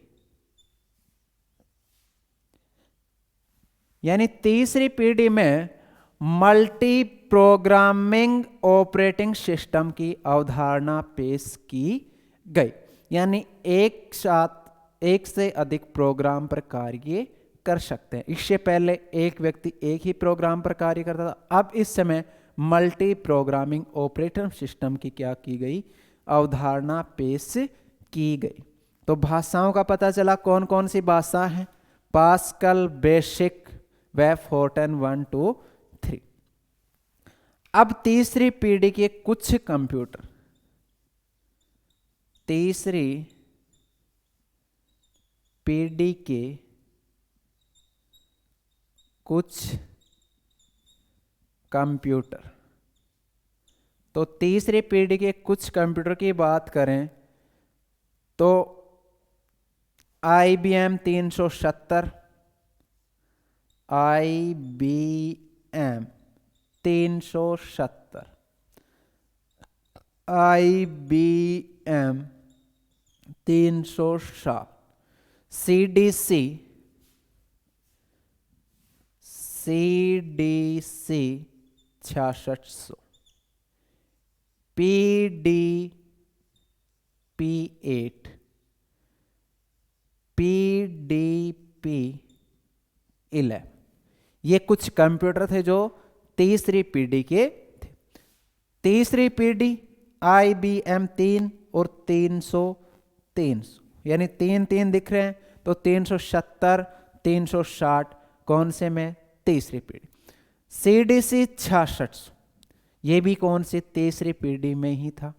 यानी तीसरी पीढ़ी में मल्टी प्रोग्रामिंग ऑपरेटिंग सिस्टम की अवधारणा पेश की गई, यानी एक साथ एक से अधिक प्रोग्राम पर कार्य कर सकते हैं। इससे पहले एक व्यक्ति एक ही प्रोग्राम पर कार्य करता था, अब इस समय मल्टी प्रोग्रामिंग ऑपरेटिंग सिस्टम की क्या की गई, अवधारणा पेश की गई। तो भाषाओं का पता चला कौन कौन सी भाषा है, पास्कल, बेसिक, वेब फोर्टन 1 2 3। अब तीसरी पीढ़ी के कुछ कंप्यूटर, तीसरी पीढ़ी के कुछ कंप्यूटर, तो तीसरी पीढ़ी के कुछ कंप्यूटर की बात करें तो IBM 370, IBM 370, IBM 360, CDC 6600, PDP-8, PDP-11, ये कुछ कंप्यूटर थे जो तीसरी पीढ़ी के थे। तीसरी पीढ़ी IBM 3 और 300, यानी 3 दिख रहे हैं, तो 370, 360 कौन से में, तीसरी पीढ़ी। CDC 6600, ये भी कौन सी, तीसरी पीढ़ी में ही था।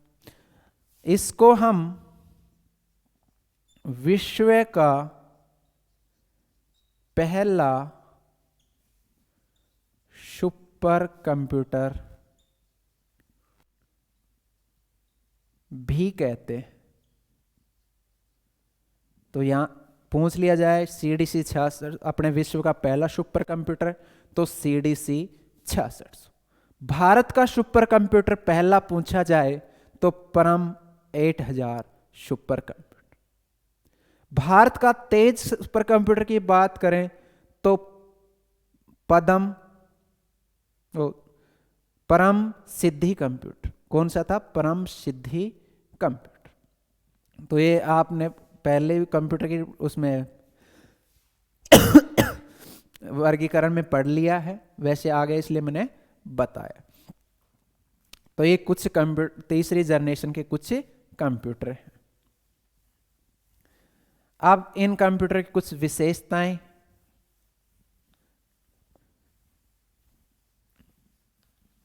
इसको हम विश्व का पहला सुपर कंप्यूटर भी कहते हैं। तो यहां पूछ लिया जाए CDC 66 अपने विश्व का पहला सुपर कंप्यूटर, तो CDC 6600। भारत का सुपर कंप्यूटर पहला पूछा जाए तो परम 8000 सुपर कंप्यूटर। भारत का तेज सुपर कंप्यूटर की बात करें तो परम सिद्धि कंप्यूटर, कौन सा था, परम सिद्धि कंप्यूटर। तो ये आपने पहले भी कंप्यूटर की उसमें वर्गीकरण में पढ़ लिया है, वैसे आगे इसलिए मैंने बताया। तो ये कुछ कंप्यूटर, तीसरी जनरेशन के कुछ कंप्यूटर हैं। अब इन कंप्यूटर की कुछ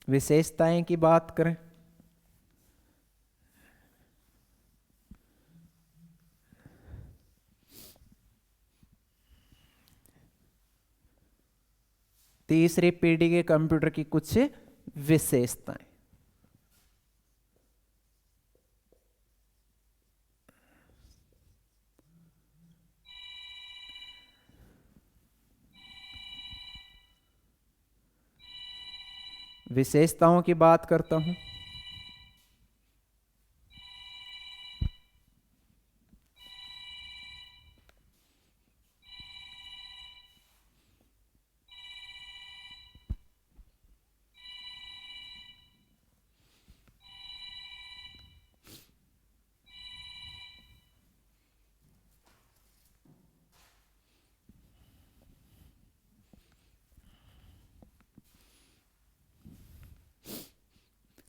विशेषताएं की बात करें तीसरी पीढ़ी के कंप्यूटर की कुछ विशेषताएं। विशेषताओं की बात करता हूं।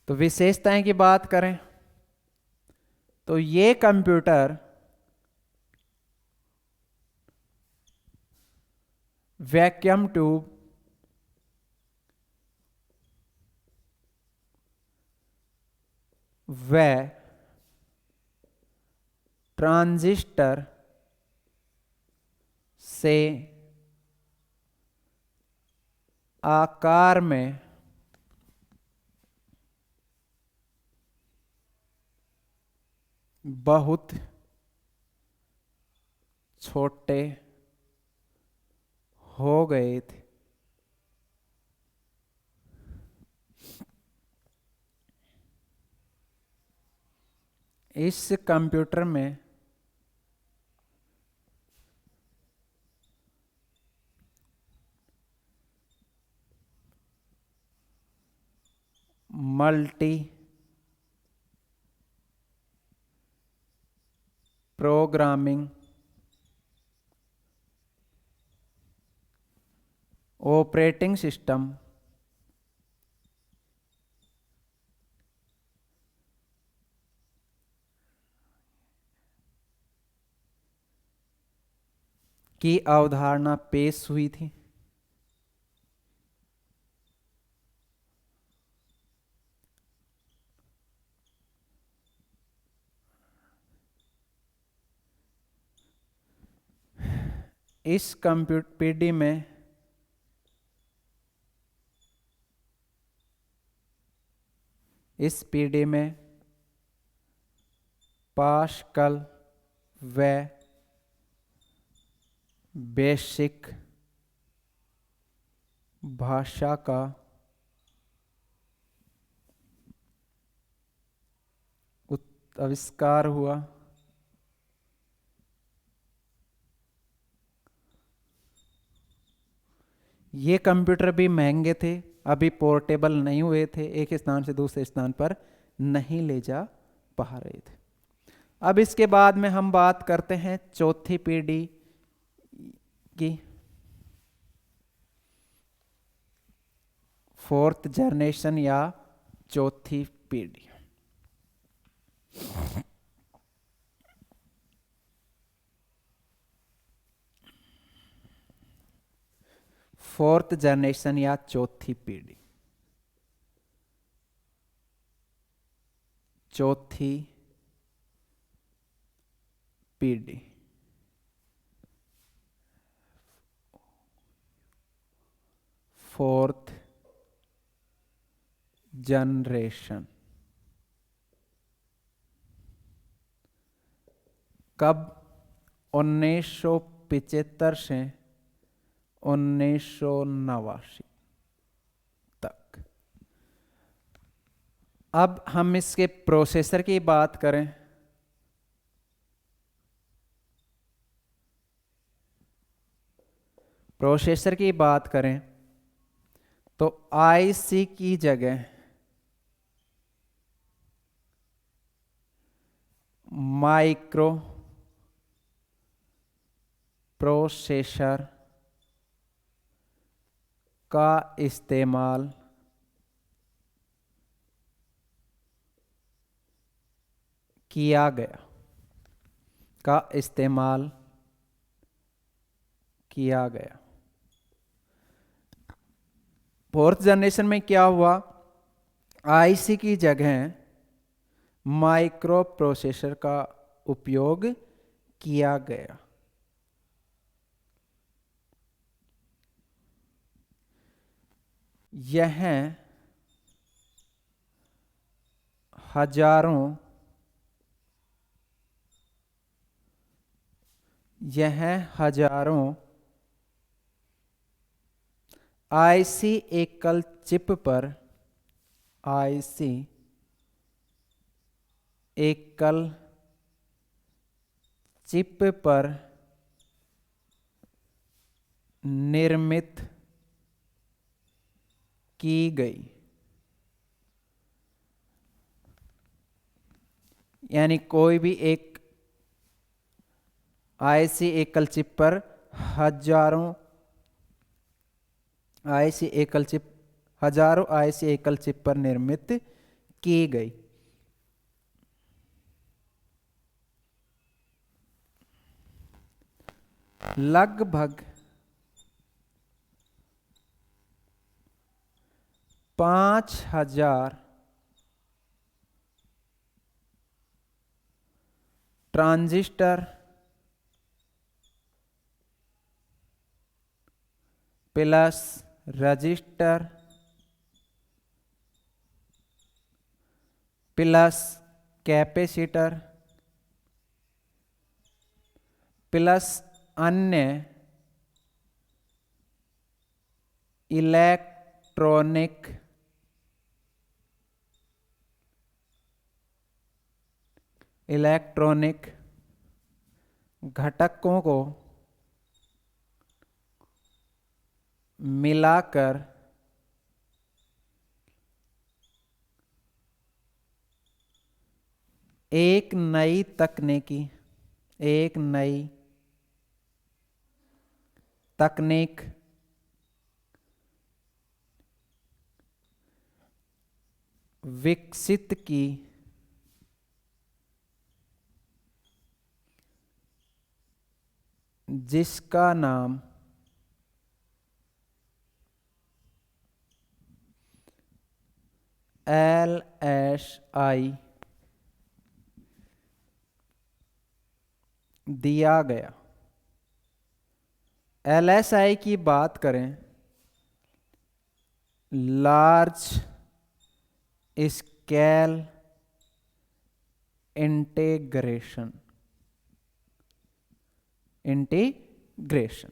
तो विशेषताएं की बात करें तो ये कंप्यूटर वैक्यूम ट्यूब, व ट्रांजिस्टर से आकार में बहुत छोटे हो गए थे। इस कंप्यूटर में मल्टी प्रोग्रामिंग ऑपरेटिंग सिस्टम की अवधारणा पेश हुई थी। इस कंप्यूटर पीडी में पास्कल व बेसिक भाषा का आविष्कार हुआ। ये कंप्यूटर भी महंगे थे, अभी पोर्टेबल नहीं हुए थे, एक स्थान से दूसरे स्थान पर नहीं ले जा पा रहे थे। अब इसके बाद में हम बात करते हैं चौथी पीढ़ी की, फोर्थ जनरेशन या चौथी पीढ़ी। फोर्थ जनरेशन या चौथी पीढ़ी। चौथी पीढ़ी फोर्थ जनरेशन कब? 1975 से 1989 तक। अब हम इसके प्रोसेसर की बात करें तो आईसी की जगह माइक्रो प्रोसेसर का इस्तेमाल किया गया। फोर्थ जनरेशन में क्या हुआ? आईसी की जगह माइक्रो प्रोसेसर का उपयोग किया गया। यह हजारों आईसी एकल चिप पर निर्मित की गई। यानी कोई भी एक आईसी एकल चिप पर हजारों आईसी एकल चिप पर निर्मित की गई। लगभग 5000 transistor plus register plus capacitor plus अन्य इलेक्ट्रॉनिक घटकों को मिलाकर एक नई तकनीक विकसित की जिसका नाम LSI दिया गया। LSI की बात करें, large scale integration,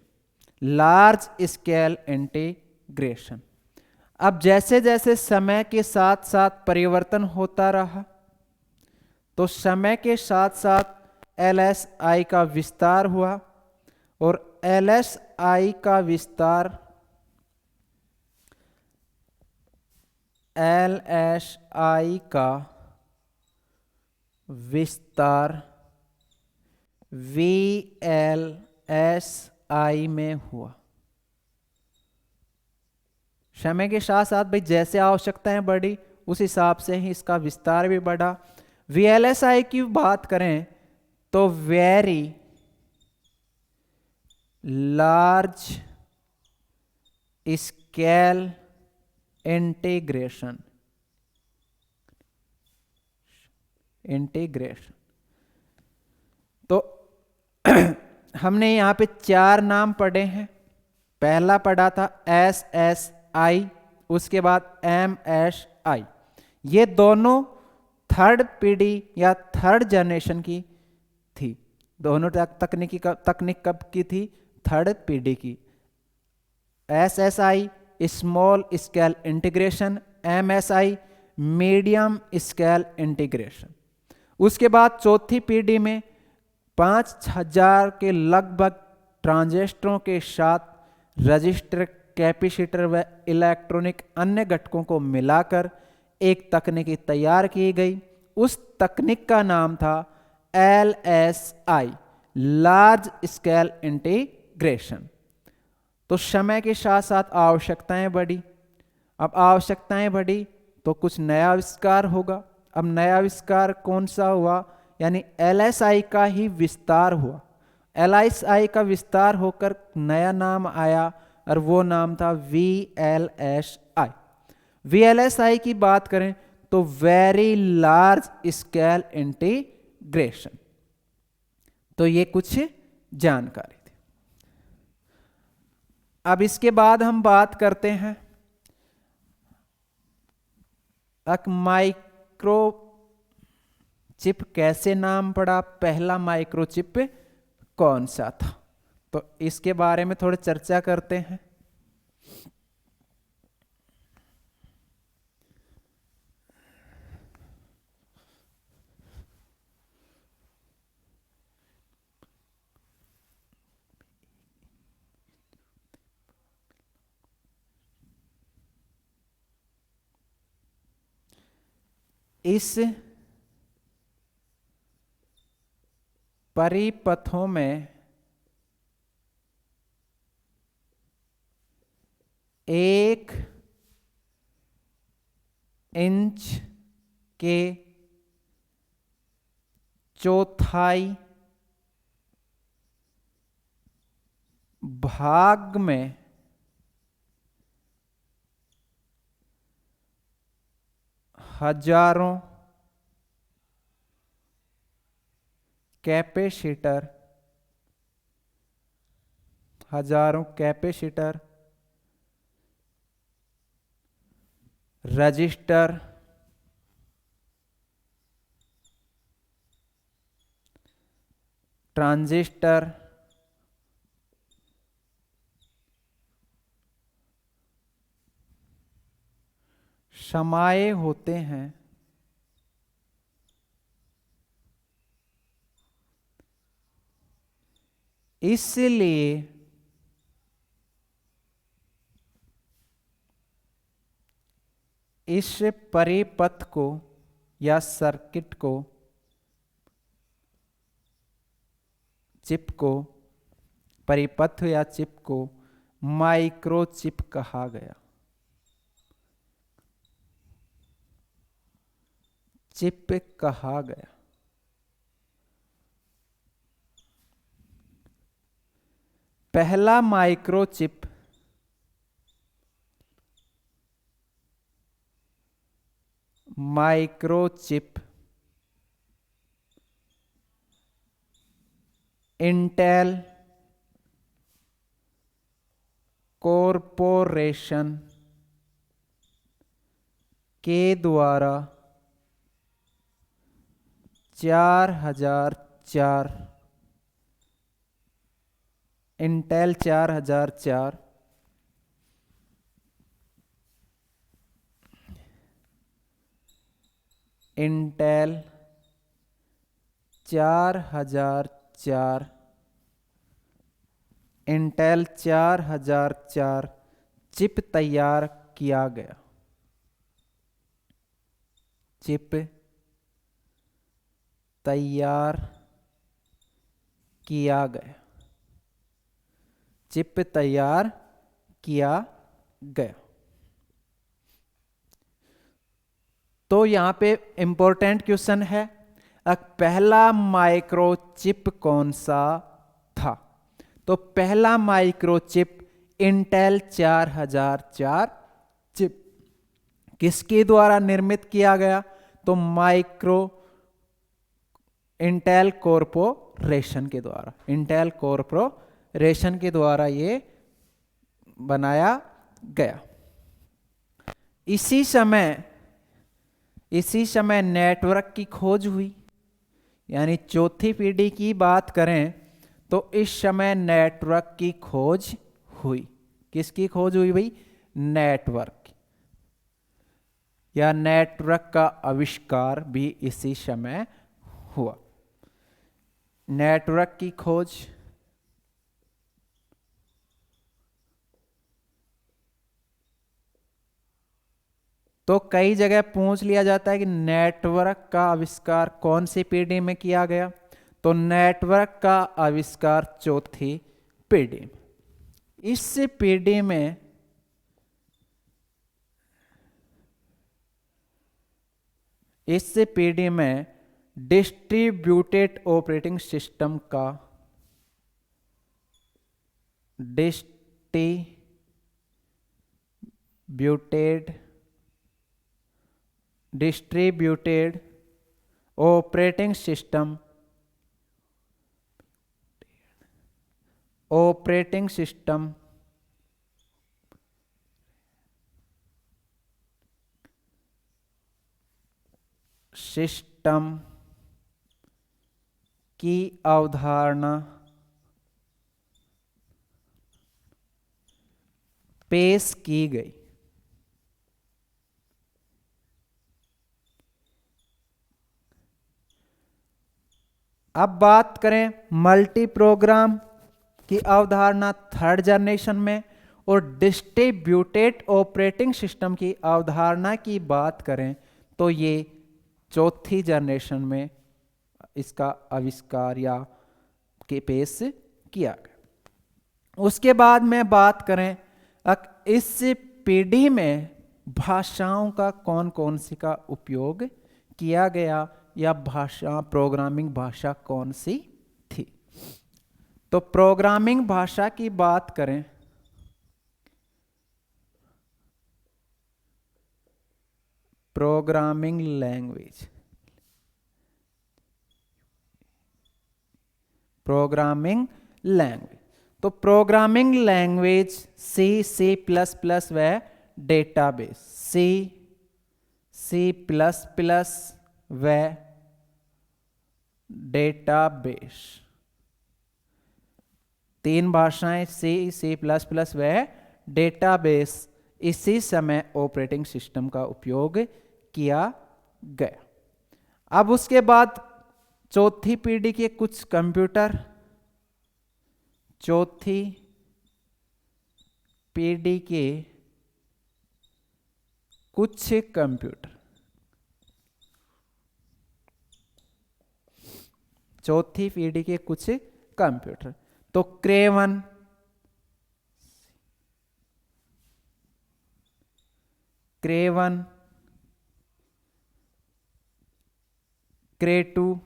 large scale integration. अब जैसे जैसे समय के साथ साथ परिवर्तन होता रहा, तो समय के साथ साथ LSI का विस्तार हुआ और LSI का विस्तार VLSI में हुआ। समय के साथ साथ भाई जैसे आवश्यकताएं बढ़ी उस हिसाब से ही इसका विस्तार भी बढ़ा। VLSI की बात करें तो वेरी लार्ज स्केल इंटीग्रेशन। तो हमने यहां पे 4 नाम पढ़े हैं। पहला पढ़ा था SSI, उसके बाद MSI। ये दोनों थर्ड पीढ़ी या थर्ड जनरेशन की थी। दोनों तकनीक कब की थी? थर्ड पीढ़ी की। SSI small scale integration, MSI medium scale integration. उसके बाद चौथी पीढ़ी में 5000 के लगभग ट्रांजिस्टरों के साथ रजिस्टर, कैपेसिटर व इलेक्ट्रॉनिक अन्य घटकों को मिलाकर एक तकनीक तैयार की गई। उस तकनीक का नाम था LSI, लार्ज स्केल इंटीग्रेशन। तो समय के साथ साथ आवश्यकताएं बढ़ी। अब आवश्यकताएं बढ़ी तो कुछ नया आविष्कार होगा। अब नया आविष्कार कौन सा हुआ? यानी LSI का ही विस्तार हुआ। LSI का विस्तार होकर नया नाम आया और वो नाम था VLSI। VLSI की बात करें तो वेरी लार्ज स्केल इंटीग्रेशन। तो ये कुछ जानकारी थी। अब इसके बाद हम बात करते हैं एक माइक्रो चिप कैसे नाम पड़ा, पहला माइक्रो चिप कौन सा था। तो इसके बारे में थोड़ी चर्चा करते हैं। इस परिपथों में 1 इंच के चौथाई भाग में हजारों कैपेसिटर रजिस्टर, ट्रांजिस्टर, समाये होते हैं इसलिए इस परिपथ को या सर्किट को, चिप को, परिपथ या चिप को माइक्रोचिप कहा गया। चिप कहा गया। पहला माइक्रोचिप इंटेल कॉरपोरेशन के द्वारा 4004 इंटेल 4004 इंटेल 4004 इंटेल 4004 चिप तैयार किया गया। चिप तैयार किया गया। चिप तैयार किया गया। तो यहां पे इंपॉर्टेंट क्वेश्चन है, पहला माइक्रोचिप कौन सा था? तो पहला माइक्रोचिप इंटेल 4004 चिप किसके द्वारा निर्मित किया गया? तो इंटेल कॉरपोरेशन के द्वारा, इंटेल कॉरपोरेशन के द्वारा ये बनाया गया। इसी समय नेटवर्क की खोज हुई, यानी चौथी पीढ़ी की बात करें तो इस समय नेटवर्क की खोज हुई। किसकी खोज हुई भाई? नेटवर्क, या नेटवर्क का आविष्कार भी इसी समय हुआ। नेटवर्क की खोज, तो कई जगह पूछ लिया जाता है कि नेटवर्क का आविष्कार कौन सी पीढ़ी में किया गया? तो नेटवर्क का आविष्कार चौथी पीढ़ी में। इस पीढ़ी में डिस्ट्रीब्यूटेड ऑपरेटिंग सिस्टम का डिस्ट्रीब्यूटेड ऑपरेटिंग सिस्टम की अवधारणा पेश की गई। अब बात करें मल्टी प्रोग्राम की अवधारणा थर्ड जनरेशन में, और डिस्ट्रीब्यूटेड ऑपरेटिंग सिस्टम की अवधारणा की बात करें तो ये चौथी जनरेशन में इसका आविष्कार या के पेश किया गया। उसके बाद में बात करें इस पीढ़ी में भाषाओं का कौन कौन सी का उपयोग किया गया, या प्रोग्रामिंग भाषा कौन सी थी? तो प्रोग्रामिंग भाषा की बात करें प्रोग्रामिंग लैंग्वेज, तो programming language C plus plus व डेटाबेस, सी प्लस प्लस व डेटाबेस, तीन भाषाएं सी प्लस प्लस व डेटाबेस इसी समय ऑपरेटिंग सिस्टम का उपयोग किया गया। अब उसके बाद चौथी पीढ़ी के कुछ कंप्यूटर चौथी पीढ़ी के कुछ कंप्यूटर, चौथी पीढ़ी के कुछ कंप्यूटर। तो क्रे 1, क्रे 1, क्रे 2,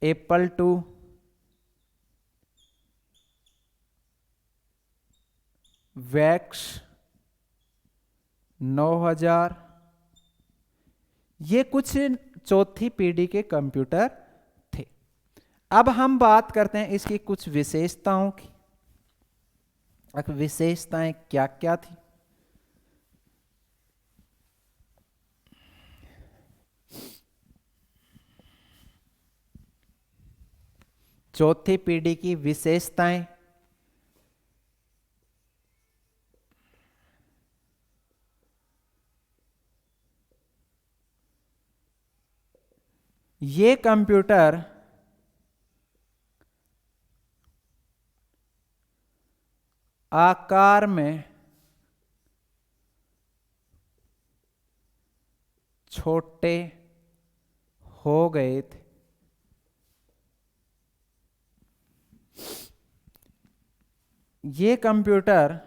एप्पल 2, वैक्स 9000, ये कुछ चौथी पीढ़ी के कंप्यूटर थे। अब हम बात करते हैं इसकी कुछ विशेषताओं की। अब विशेषताएं क्या क्या थी? चौथी पीढ़ी की विशेषताएं, ये कंप्यूटर आकार में छोटे हो गए थे। ये कंप्यूटर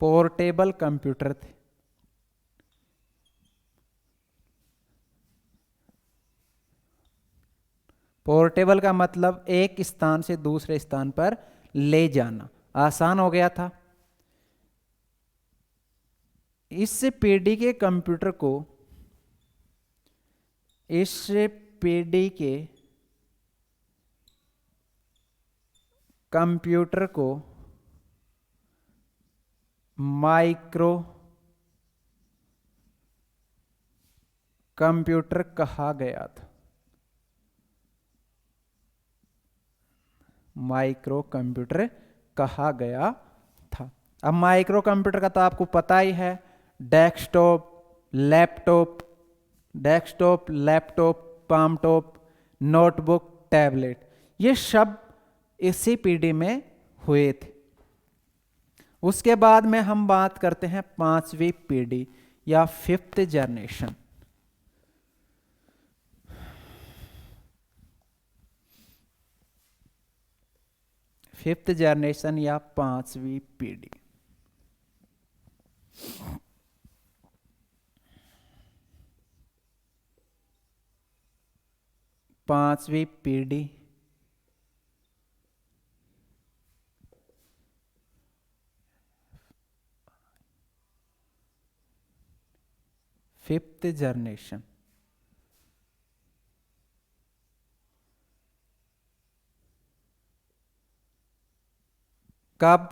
पोर्टेबल कंप्यूटर थे। पोर्टेबल का मतलब एक स्थान से दूसरे स्थान पर ले जाना आसान हो गया था। इस पीढ़ी के कंप्यूटर को, इस पीढ़ी के कंप्यूटर को माइक्रो कंप्यूटर कहा गया था। माइक्रो कंप्यूटर कहा गया था। अब माइक्रो कंप्यूटर का तो आपको पता ही है, desktop, laptop, palmtop, notebook, tablet, ये सब इसी पीढ़ी में हुए थे। उसके बाद में हम बात करते हैं पांचवी पीढ़ी या 5th जनरेशन। फिफ्थ जनरेशन या पांचवी पीढ़ी। पांचवी पीढ़ी 5th जनरेशन कब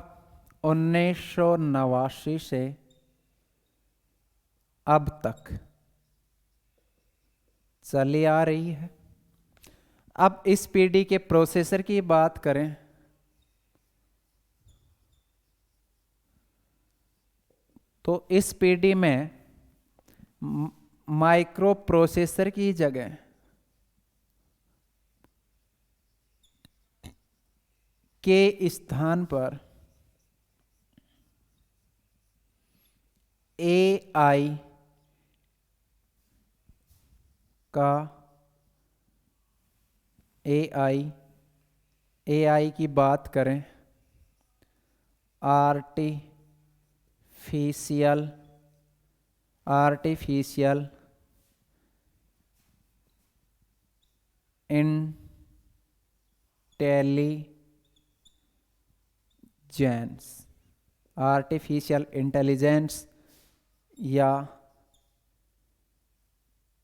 1989 से अब तक चली आ रही है। अब इस पीढ़ी के प्रोसेसर की बात करें तो इस पीढ़ी में माइक्रो प्रोसेसर की जगह के स्थान पर एआई का एआई की बात करें, आर्टिफिशियल इंटेलिजेंस या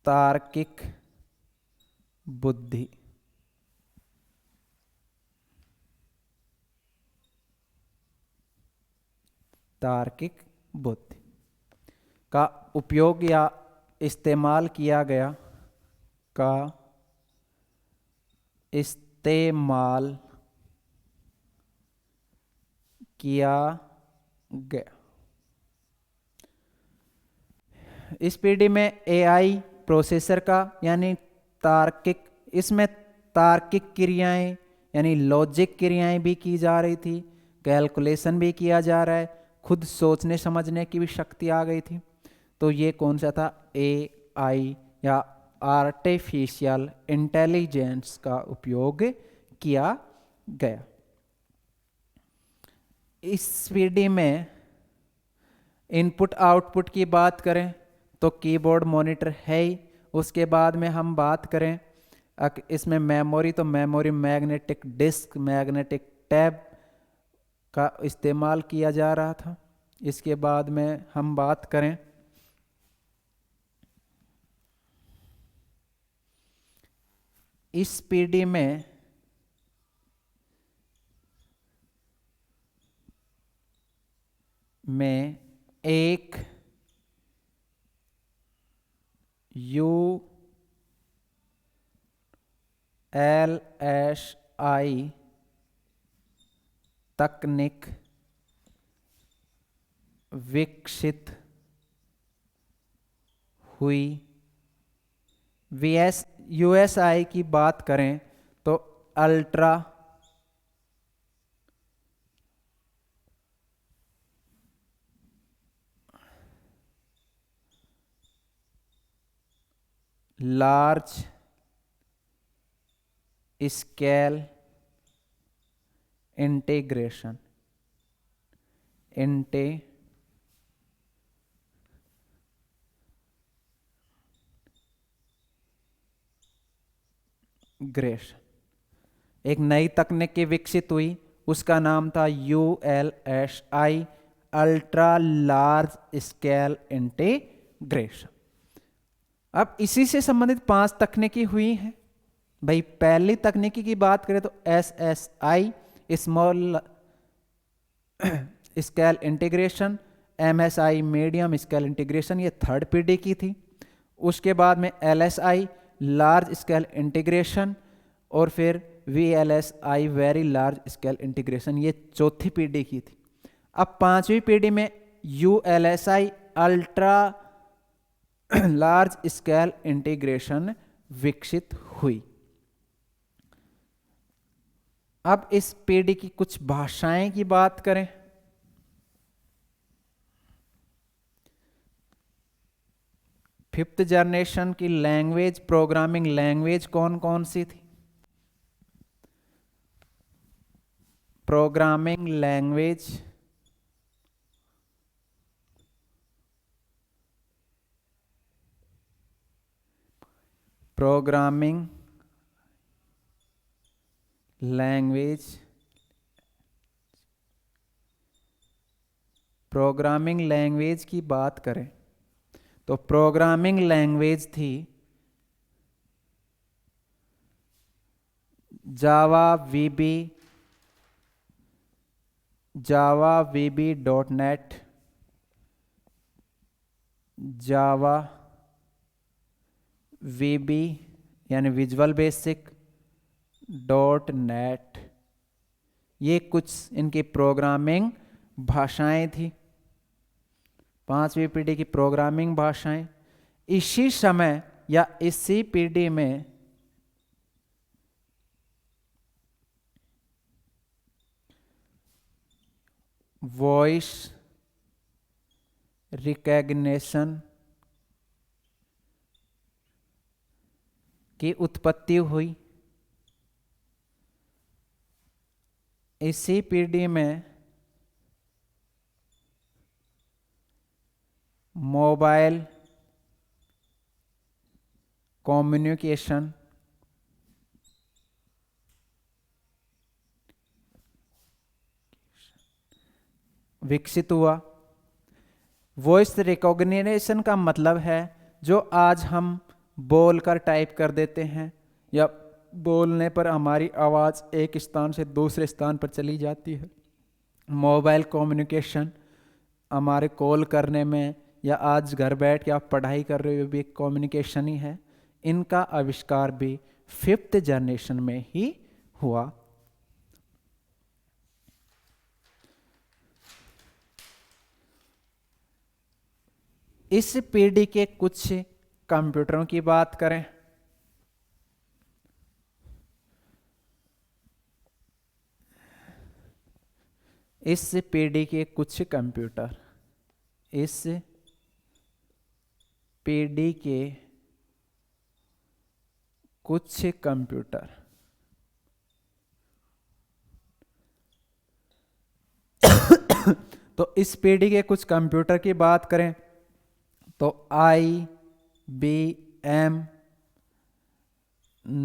तार्किक बुद्धि का उपयोग या इस्तेमाल किया गया इस पीढ़ी में एआई प्रोसेसर का यानी तार्किक, इसमें तार्किक क्रियाएं यानी लॉजिक क्रियाएं भी की जा रही थी, कैलकुलेशन भी किया जा रहा है, खुद सोचने समझने की भी शक्ति आ गई थी। तो ये कौन सा था? AI या आर्टिफिशियल इंटेलिजेंस का उपयोग किया गया। इस पीढ़ी में इनपुट आउटपुट की बात करें तो कीबोर्ड मॉनिटर है ही। उसके बाद में हम बात करें इसमें मेमोरी, तो memory magnetic disk, magnetic tab का इस्तेमाल किया जा रहा था। इसके बाद में हम बात करें इस पीढ़ी में एक ULSI तकनीक विकसित हुई। USI की बात करें तो अल्ट्रा लार्ज स्केल इंटीग्रेशन एक नई तकनीक की विकसित हुई, उसका नाम था ULSI, ultra large scale integration. अब इसी से संबंधित 5 तकनीकी हुई हैं भाई। पहली तकनीकी की बात करें तो SSI, small scale integration, MSI medium scale integration, ये थर्ड पीढ़ी की थी। उसके बाद में LSI लार्ज स्केल इंटीग्रेशन, और फिर VLSI very large scale integration, ये चौथी पीढ़ी की थी। अब पांचवी पीढ़ी में ULSI ultra large scale integration विकसित हुई। अब इस पीढ़ी की कुछ भाषाएं की बात करें फिफ्थ जनरेशन की लैंग्वेज, प्रोग्रामिंग लैंग्वेज कौन कौन सी थी? प्रोग्रामिंग लैंग्वेज प्रोग्रामिंग लैंग्वेज की बात करें तो प्रोग्रामिंग लैंग्वेज थी जावा VB.NET, जावा VB यानी विजुअल बेसिक .NET, ये कुछ इनकी प्रोग्रामिंग भाषाएं थी, पांचवी पीढ़ी की प्रोग्रामिंग भाषाएं। इसी समय या इसी पीढ़ी में वॉइस रिकॉग्निशन की उत्पत्ति हुई। इसी पीढ़ी में मोबाइल कम्युनिकेशन विकसित हुआ। वॉइस रिकॉग्निशन का मतलब है जो आज हम बोलकर टाइप कर देते हैं या बोलने पर हमारी आवाज़ एक स्थान से दूसरे स्थान पर चली जाती है। मोबाइल कम्युनिकेशन हमारे कॉल करने में, या आज घर बैठ के आप पढ़ाई कर रहे हो भी एक कम्युनिकेशन ही है। इनका आविष्कार भी फिफ्थ जनरेशन में ही हुआ। इस पीढ़ी के कुछ कंप्यूटरों की बात करें इस पीढ़ी के कुछ कंप्यूटर, इस पीढ़ी के कुछ कंप्यूटर तो इस पीढ़ी के कुछ कंप्यूटर की बात करें तो IBM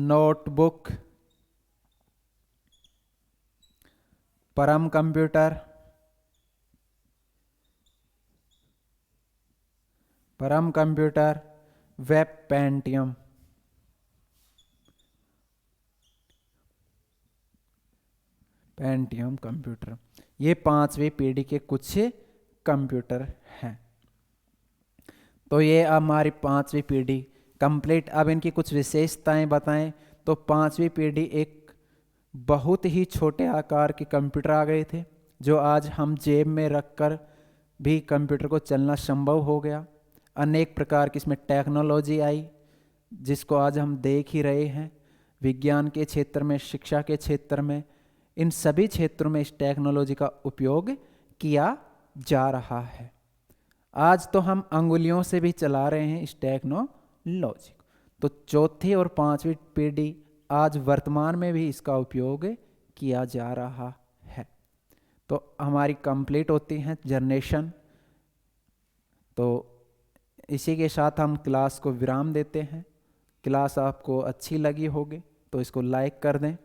नोटबुक, परम कंप्यूटर, वेब पेंटियम, कंप्यूटर, ये 5वीं पीढ़ी के कुछ कंप्यूटर हैं। तो ये हमारी 5वीं पीढ़ी कंप्लीट। अब इनकी कुछ विशेषताएं बताएं तो 5वीं पीढ़ी एक बहुत ही छोटे आकार के कंप्यूटर आ गए थे, जो आज हम जेब में रखकर भी कंप्यूटर को चलना संभव हो गया। अनेक प्रकार की इसमें टेक्नोलॉजी आई, जिसको आज हम देख ही रहे हैं। विज्ञान के क्षेत्र में, शिक्षा के क्षेत्र में, इन सभी क्षेत्रों में इस टेक्नोलॉजी का उपयोग किया जा रहा है। आज तो हम अंगुलियों से भी चला रहे हैं इस टेक्नोलॉजी को। तो चौथी और 5वीं पीढ़ी आज वर्तमान में भी इसका उपयोग किया जा रहा है। तो हमारी कंप्लीट होती हैं जनरेशन। तो इसी के साथ हम क्लास को विराम देते हैं। क्लास आपको अच्छी लगी होगी तो इसको लाइक कर दें,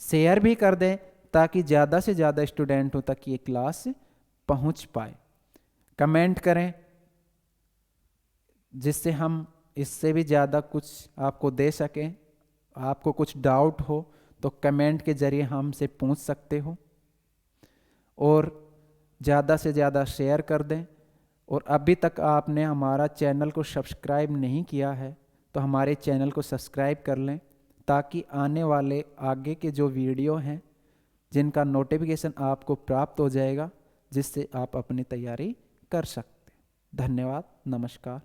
शेयर भी कर दें, ताकि ज़्यादा से ज़्यादा स्टूडेंटों तक ये क्लास पहुंच पाए। कमेंट करें, जिससे हम इससे भी ज़्यादा कुछ आपको दे सकें। आपको कुछ डाउट हो तो कमेंट के ज़रिए हमसे पूछ सकते हो, और ज़्यादा से ज़्यादा शेयर कर दें। और अभी तक आपने हमारा चैनल को सब्सक्राइब नहीं किया है तो हमारे चैनल को सब्सक्राइब कर लें, ताकि आने वाले आगे के जो वीडियो हैं जिनका नोटिफिकेशन आपको प्राप्त हो जाएगा, जिससे आप अपनी तैयारी कर सकते हैं। धन्यवाद, नमस्कार।